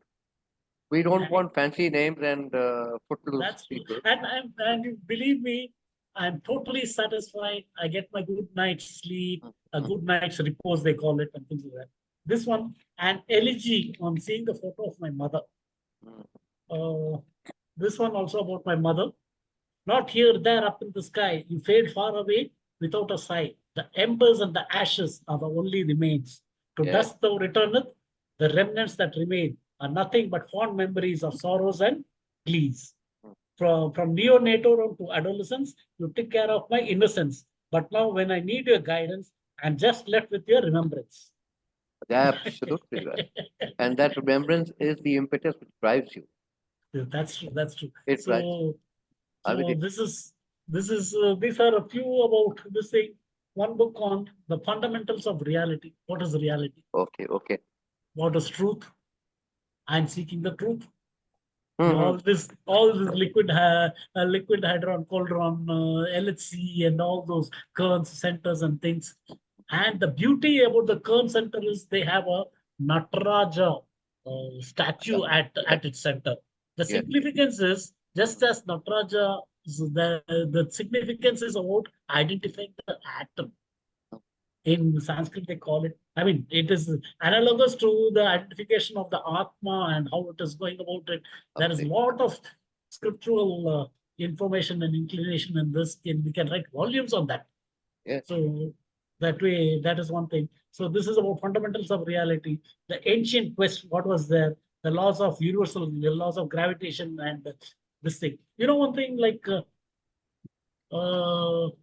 We don't want fancy names and footloose that's true. people. And you believe me, I'm totally satisfied. I get my good night's sleep, a Mm, good night's repose, they call it, and things like that. This one, an elegy on seeing the photo of my mother. mm. Uh, this one also about my mother. Not here, there, up in the sky. You fade far away without a sigh. The embers and the ashes are the only remains. To Yes. dust thou returneth, the remnants that remain are nothing but fond memories of sorrows and glees. Mm. From neonatal to adolescence, you took care of my innocence. But now, when I need your guidance, I'm just left with your remembrance. Absolutely right. And that remembrance is the impetus which drives you. That's true. That's true. It drives. So, I mean, so these are a few about this thing. One book on the fundamentals of reality. What is reality? okay, okay. What is truth? I'm seeking the truth. Hmm. All this liquid hydron, coldron, LHC, and all those currents, centers, and things. And the beauty about the current center is they have a Nataraja statue at its center. The Yes. significance is just as Nataraja, the significance is about identifying the atom. In Sanskrit, they call it, I mean, it is analogous to the identification of the Atma and how it is going about it. There is a Absolutely. lot of scriptural information and inclination in this. And we can write volumes on that. Yes. So that way, that is one thing. So this is about fundamentals of reality. The ancient quest, what was there? The laws of universal, the laws of gravitation, and this thing. You know, one thing like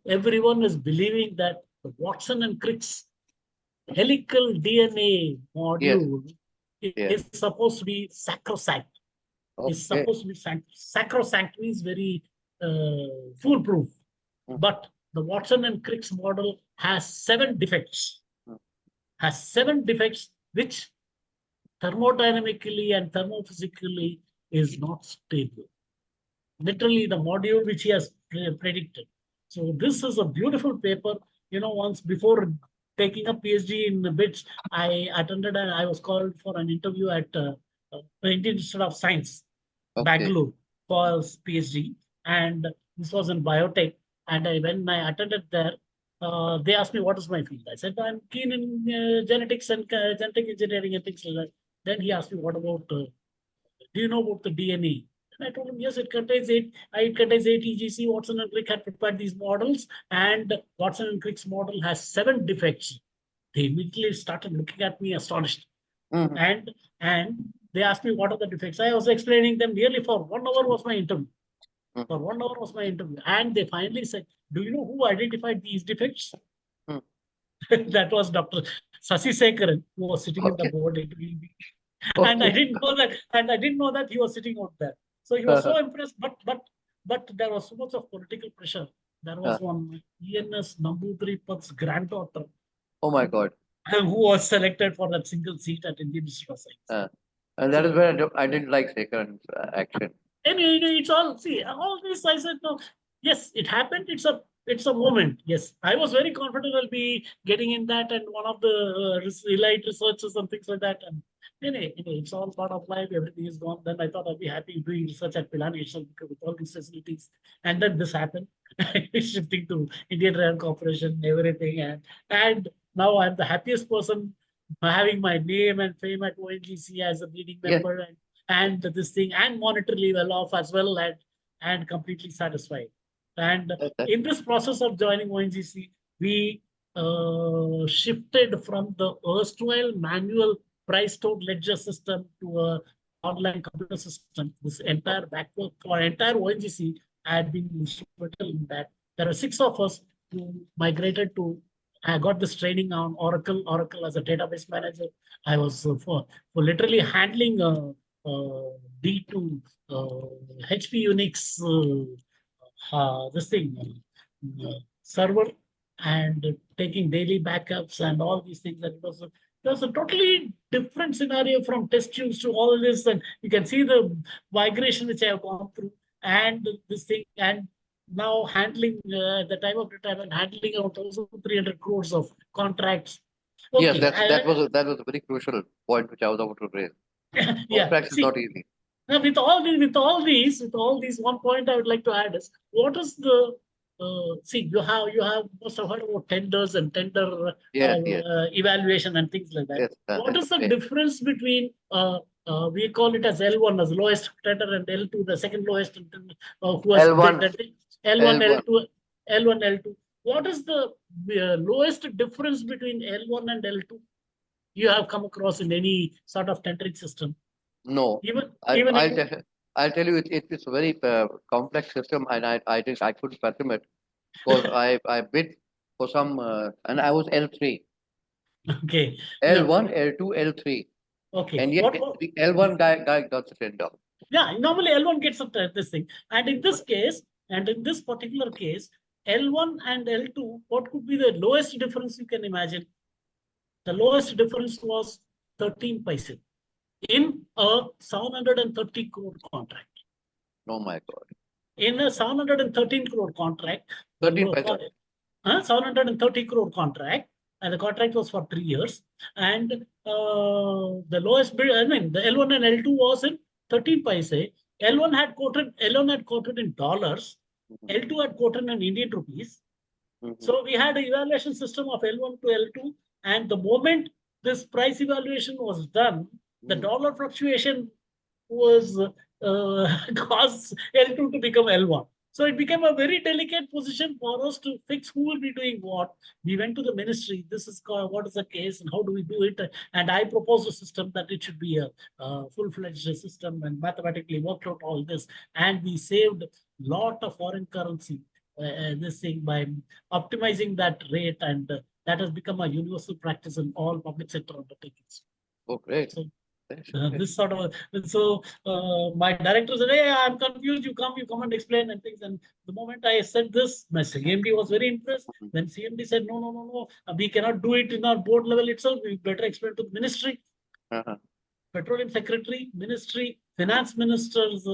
everyone is believing that the Watson and Crick's helical DNA Yes. module Yes. is supposed to be sacrosanct. Is Okay. supposed to be sacrosanct means very foolproof. Mm, But the Watson and Crick's model has 7 defects. mm. Has 7 defects which thermodynamically and thermophysically is not stable. Literally the module which he has predicted. So this is a beautiful paper. You know, once before taking a PhD in bits, I attended and I was called for an interview at Indian Institute of Science, Okay. Bangalore, for PhD. And this was in biotech. And when I attended there, they asked me what is my field. I said I'm keen in genetics and genetic engineering and things like that. Then he asked me what about do you know about the DNA? And I told him, yes, it contains 8 EGC. Watson and Crick had prepared these models, and Watson and Crick's model has 7 defects. They immediately started looking at me astonished. Mhm. And they asked me what are the defects. I was explaining them nearly for 1 hour was my interview. Mm, For 1 hour was my interview. And they finally said, do you know who identified these defects? mm. That was Dr. Sasi Sekharan, who was sitting in the Okay. board interviewing me. And I Okay. didn't know that, and I didn't know that he was sitting out there. So he was so impressed, but there was so much of political pressure. There was one ENS Namboodiripat's granddaughter Oh my God. who was selected for that single seat at Indian Institute of Science. Uh, and that is So where I didn't like Sekharan's action. anyway, it's all see all this. I said no. Yes, it happened. It's a moment. Yes, I was very confident I'll be getting in that and one of the elite researchers and things like that. And anyway, it's all part of life. Everything is gone. Then I thought I'd be happy doing research at Pilani itself because with all these facilities. And then this happened. Shifting to Indian Rail Corporation, everything, and now I'm the happiest person having my name and fame at ONGC as a leading Yes. member and this thing and monetarily well off as well and completely satisfied. And That, in this process of joining ONGC, we shifted from the erstwhile manual price stored ledger system to a online computer system. This entire backward for entire ONGC had been instrumental in that. There are 6 of us who migrated to I got this training on Oracle as a database manager. I was for literally handling D2 HP Unix this thing server and taking daily backups and all these things. And it was a totally different scenario from test tubes to all this. And you can see the migration which I have gone through and this thing. And now handling the time of retirement, handling around 1,300 crores of contracts. Yes, Okay, that was a very crucial point which I was about to raise. yeah. Contracts is See, not easy. now with all these, one point I would like to add is what is the see you have must have heard about tenders and tender Yes, yes, evaluation and things like that. yes. What is the Okay. difference between we call it as L1 as lowest tender and L2 the second lowest who has L1, bid L1 L1. L2 L1 L2. What is the lowest difference between L1 and L2 you have come across in any sort of tendering system? No, Even I, even I'll, te- I'll tell you, it's a very complex system, and I think I couldn't fathom it because I bid for some, and I was L3, okay. L1, L2, L3, Okay. and yet the L1 guy got the tender. Yeah, normally L1 gets up to this thing. And in this case, and in this particular case, L1 and L2, what could be the lowest difference you can imagine? The lowest difference was 13 paise in a 730 crore contract. Oh my God. In a 713 crore contract, 13 paisa. 730 crore contract, and the contract was for 3 years. And the lowest bid, I mean, the L1 and L2 was in 13 paise. L1 had quoted in dollars, L2 had quoted in Indian rupees. So we had an evaluation system of L1 to L2, and the moment this price evaluation was done, the dollar fluctuation was caused L2 to become L1. So it became a very delicate position for us to fix who will be doing what. We went to the ministry. This is called, what is the case and how do we do it? And I proposed a system that it should be a full-fledged system and mathematically worked out all this. And we saved a lot of foreign currency this thing by optimizing that rate, and that has become a universal practice in all public sector undertakings. Oh, great. So this sort of my director said, "Hey, I'm confused. You come and explain and things." And the moment I said this, my CMD was very impressed. Then CMD said, "No, we cannot do it in our board level itself. We better explain to the ministry." Petroleum Secretary, Ministry, Finance Minister's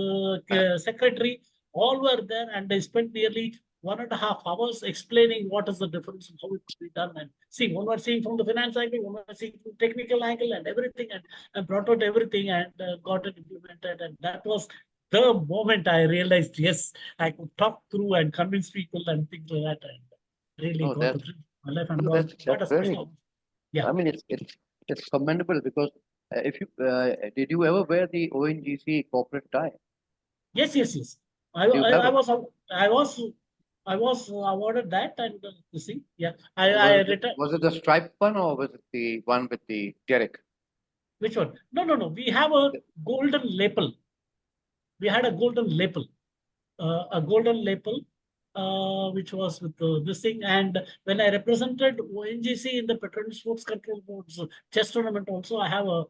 Secretary, all were there, and they spent nearly 1.5 hours explaining what is the difference and how it could be done. And see, one was seeing from the finance angle, one was seeing from technical angle and everything, and brought out everything and got it implemented. And that was the moment I realized, yes, I could talk through and convince people and things like that, and really got the my life and got a special. Yeah. I mean, it's commendable because if you did you ever wear the ONGC corporate tie? Yes. I was awarded that and you see, yeah. Was it the striped one or was it the one with the derrick? Which one? No. We have a golden lapel. We had a golden lapel, which was with this thing. And when I represented ONGC in the Petroleum Sports Control Board's chess tournament, also I have a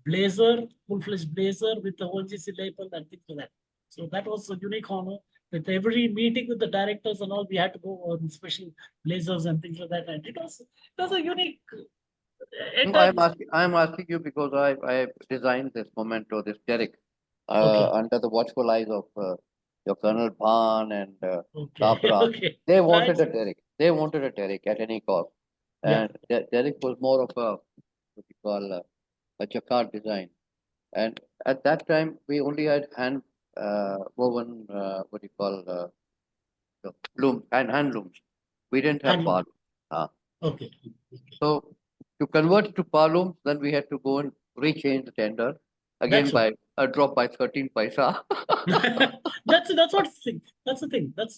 blazer, full-fledged blazer with the ONGC label and things like that. So that was a unique honor. With every meeting with the directors and all, we had to go on special blazers and things like that. And it was a unique. No, I'm asking you because I designed this memento, this derrick, under the watchful eyes of your Colonel Bhan and Kabra. Okay. They wanted a derrick. They wanted a derrick at any cost, and derrick was more of a what you call a jacquard design. And at that time, we only had hand woven what you call the loom and hand looms. We didn't have Handloom. palm. Okay. So to convert it to palm, then we had to go and rechange the tender again That's by a drop by 13 paisa. that's what thing. That's the thing. It's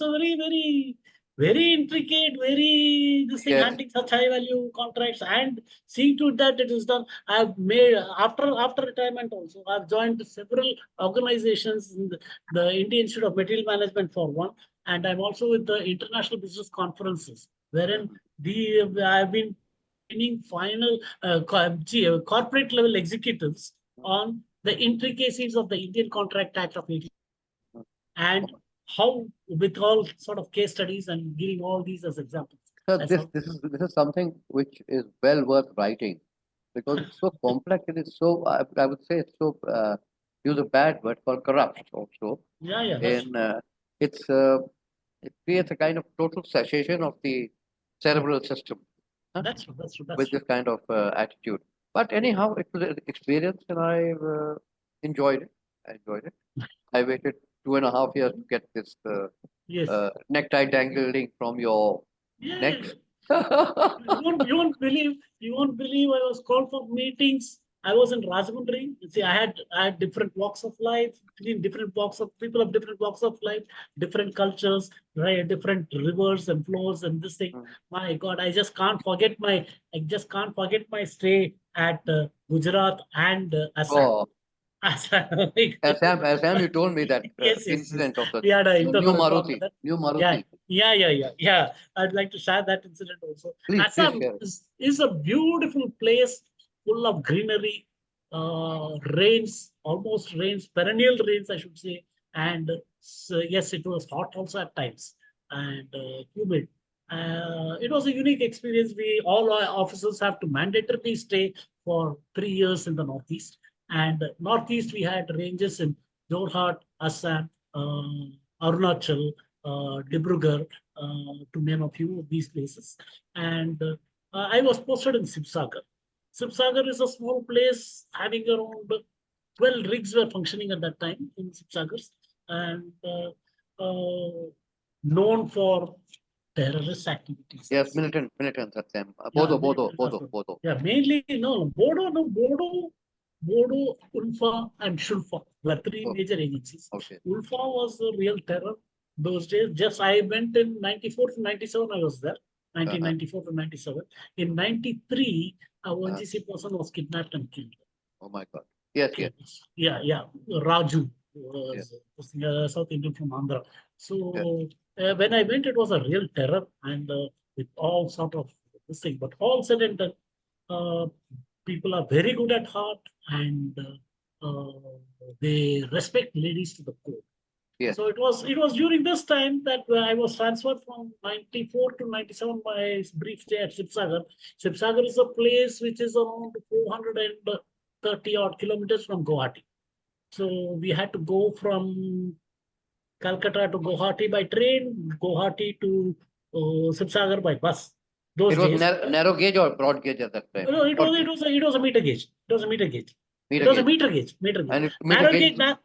a very very intricate, very this thing, Yes. hunting such high value contracts and seeing to it that it is done. I've made after retirement also. I've joined several organizations in the Indian Institute of Material Management for one, and I'm also with the international business conferences, wherein I've been training final corporate level executives on the intricacies of the Indian Contract Act of 18 and how with all sort of case studies and giving all these as examples. So That's this how. this is something which is well worth writing because it's so complex and it's so I would say it's so use a bad word called corrupt also. Yeah, that's In it's it creates a kind of total cessation of the cerebral system, huh, that's true. That's true. That's with true. this kind of attitude. But anyhow, it was an experience and I enjoyed it. I enjoyed it. I waited 2.5 years to get this Yes. necktie dangling from your Yeah. neck. You won't believe I was called for meetings. I was in Rajahmundry. You see, I had different walks of life, between different walks of people of different walks of life, different cultures, right, different rivers and flows and this thing. Mm. My God, I just can't forget my stay at Gujarat and Assam. Oh, Assam. As Sam, you told me that Yes. incident of the We had an new internal talk Maruti, there. new Yeah, Maruti. yeah. I'd like to share that incident also. Please Assam share. is a beautiful place full of greenery, rains, almost rains, perennial rains, I should say. And so, yes, it was hot also at times and humid. It was a unique experience. All our officers have to mandatorily stay for 3 years in the Northeast. And Northeast, we had ranges in Jorhat, Assam, Arunachal, Dibrugarh, to name a few of these places. And I was posted in Sibsagar. Sibsagar is a small place having around 12 rigs were functioning at that time in Sibsagar and known for terrorist activities. Yes, militant, Sam. Yeah, Bodo. yeah, mainly no Bodo, Ulfa, and Shulfa were three Oh, major agencies. okay. Ulfa was the real terror those days. Just I went in 94 to 97, I was there. Uh-huh. 1994 to 97. In 93, a Uh-huh. ONGC person was kidnapped and killed. Oh my God. Yes, Okay. yes, Yeah. Raju yes, was South Indian from Andhra. yes. So when I went, it was a real terror and with all sort of this thing. But all said and done, uh, people are very good at heart and they respect ladies to the core. Yes. So it was during this time that I was transferred from 94 to 97, my brief stay at Sibsagar. Sibsagar is a place which is around 430 odd kilometers from Guwahati. So we had to go from Calcutta to Guwahati by train, Guwahati to Sibsagar by bus. It Those was days, narrow gauge or broad gauge at that time. no, it Broad was gauge. it was a, it was a meter gauge. It was a meter gauge. It Meter was a gauge. meter gauge. Meter gauge. And meter Narrow gauge. gauge.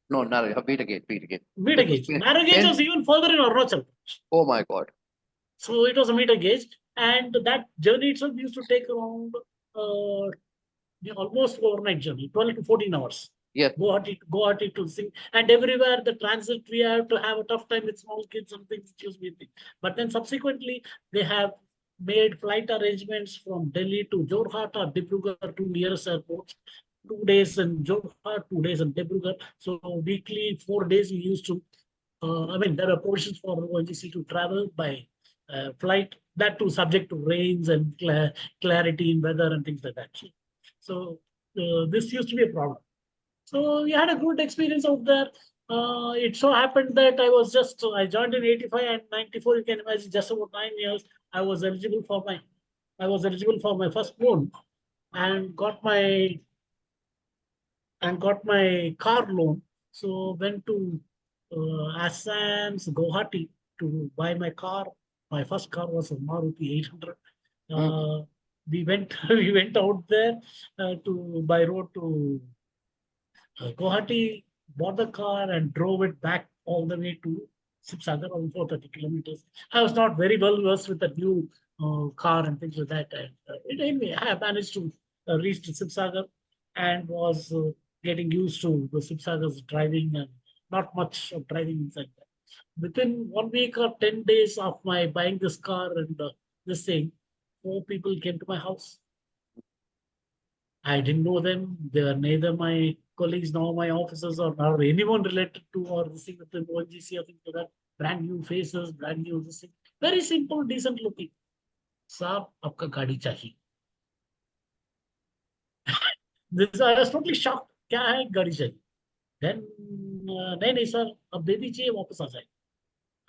No, narrow. Meter gauge. Meter It was gauge. Narrow gauge was even further in Arunachal. oh my God. So it was a meter gauge, and that journey itself used to take around almost overnight journey, 12 to 14 hours. Yes. Guwahati to sing, and everywhere the transit we have to have a tough time with small kids and things which was thing. But then subsequently they have made flight arrangements from Delhi to Jorhat or Dibrugarh, two nearest airports. 2 days in Jorhat, 2 days in Dibrugarh. So weekly 4 days we used to. There are provisions for ONGC to travel by flight. That too subject to rains and clarity in weather and things like that. So this used to be a problem. So we had a good experience out there. It so happened that I joined in 85 and 94. You can imagine just about 9 years. I was eligible for my first loan and got my car loan. So went to Assam's Guwahati to buy my car. My first car was a Maruti 800. Mhm. We went we went out there to by road to Guwahati, bought the car and drove it back all the way to Sibsagar, around 430 kilometers. I was not very well versed with the new car and things like that. And anyway, I managed to reach to Sibsagar and was getting used to the Sibsagar's driving and not much of driving inside that. Within 1 week or 10 days of my buying this car and this thing, 4 people came to my house. I didn't know them. They were neither my colleagues nor my officers or anyone related to or this thing with the ONGC or things like that. Brand new faces, brand new this thing. Very simple, decent looking. Saab, आपका गाड़ी चाहिए. This I was totally shocked. क्या है गाड़ी चाहिए? Then नहीं sir, अब दे दीजिए वापस आ जाए.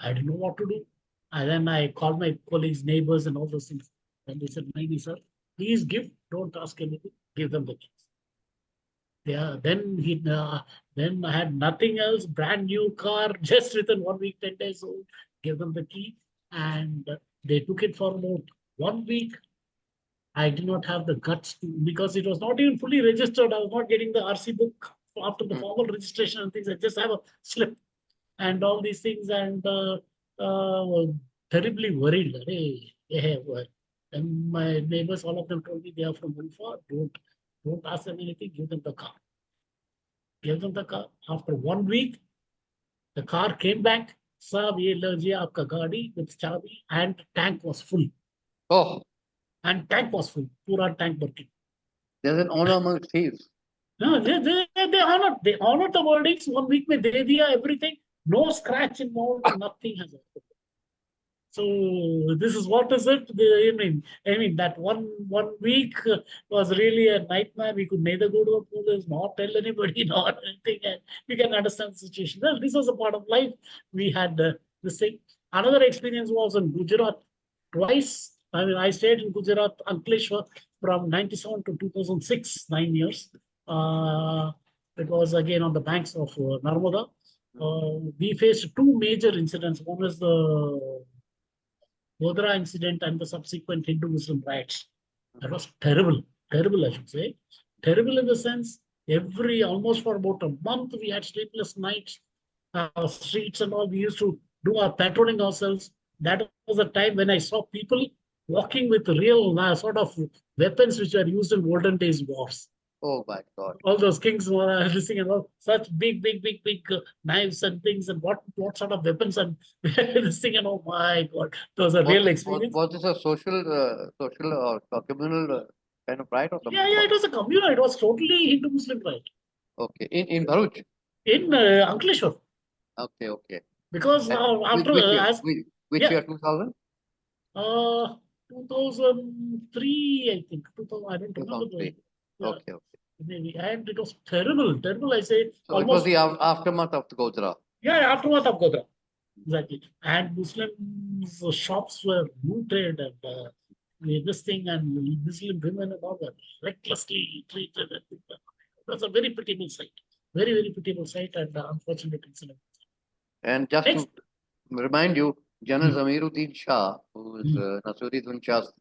I didn't know what to do. And then I called my colleagues, neighbors, and all those things. And they said, maybe, sir, please give, don't ask anything, give them the keys. Yeah, then I had nothing else, brand new car, just within 1 week, 10 days old, gave them the key, and they took it for about 1 week. I did not have the guts to, because it was not even fully registered. I was not getting the RC book after the formal registration and things. I just have a slip and all these things, and terribly worried. Hey, yeah, what? And my neighbors, all of them told me they are from Ulfa. Don't ask them anything. Give them the car. Give them the car. After 1 week, the car came back. Sab, ye लीजिए आपका गाड़ी with chabi, and tank was full. Oh, And tank was full. Pura tank working. there's an honor amongst thieves. No, they honored the verdicts. 1 week में दे दिया everything. No scratch involved. Nothing has happened. So this is what is it? I mean that one week was really a nightmare. We could neither go to a police nor tell anybody nor anything. And you can understand the situation. Well, this was a part of life. We had this thing. Another experience was in Gujarat twice. I mean, I stayed in Gujarat, Ankleshwar, from 97 to 2006, 9 years. It was again on the banks of Narmada. We faced two major incidents. One is the Godhra incident and the subsequent Hindu-Muslim riots. That was terrible, terrible, I should say. Terrible in the sense, almost for about a month, we had sleepless nights, streets and all. We used to do our patrolling ourselves. That was a time when I saw people walking with real sort of weapons which were used in olden days wars. Oh my God. All those kings were listening and all such big knives and things, and what sort of weapons and this thing, and oh my God, it was a real experience. Was this a social or communal kind of riot or something? Yeah, it was a communal. It was totally Hindu-Muslim riot Okay, in Bharuch. in Ankleshwar. Okay. Because after which yeah. year? 2000? 2003, I think. 2000, I don't remember. 2003. Okay. Maybe. And it was terrible. I say. So it was the aftermath of the Godhra. Yeah, aftermath of Godhra. Exactly. And Muslims shops were looted and this thing, and Muslim women and all that recklessly treated. It was a very pitiable sight. Very pitiable sight, and unfortunate incident. And just to remind you, General Zamiruddin Shah, who is Nasiruddin Shah's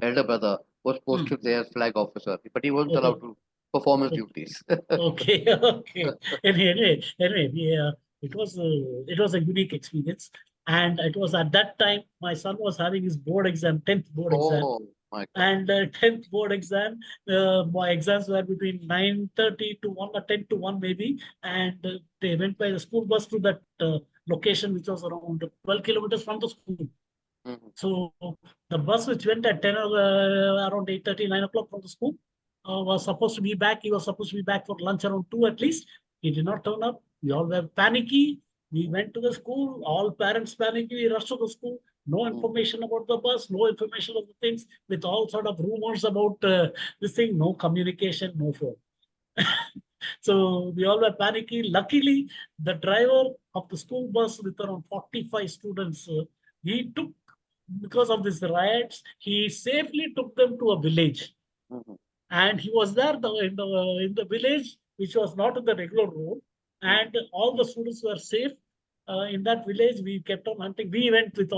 elder brother, was posted there as flag officer, but he wasn't allowed to perform his duties. Okay. Anyway, yeah, it was a unique experience, and it was at that time my son was having his board exam, 10th board exam. My God. And 10th board exam, my exams were between 9:30 to 1 or 10 to 1 maybe, and they went by the school bus to that location, which was around 12 kilometers from the school. So the bus which went at 10 around 8:30, 9 o'clock from the school was supposed to be back. He was supposed to be back for lunch around 2 at least. He did not turn up. We all were panicky. We went to the school, all parents panicky. We rushed to the school. No information about the bus, no information of the things, with all sort of rumors about this thing, no communication, no phone. So we all were panicky. Luckily, the driver of the school bus with around 45 students, he took, because of these riots, he safely took them to a village. And he was there in the village, which was not in the regular road. And all the students were safe in that village. We kept on hunting. We went with all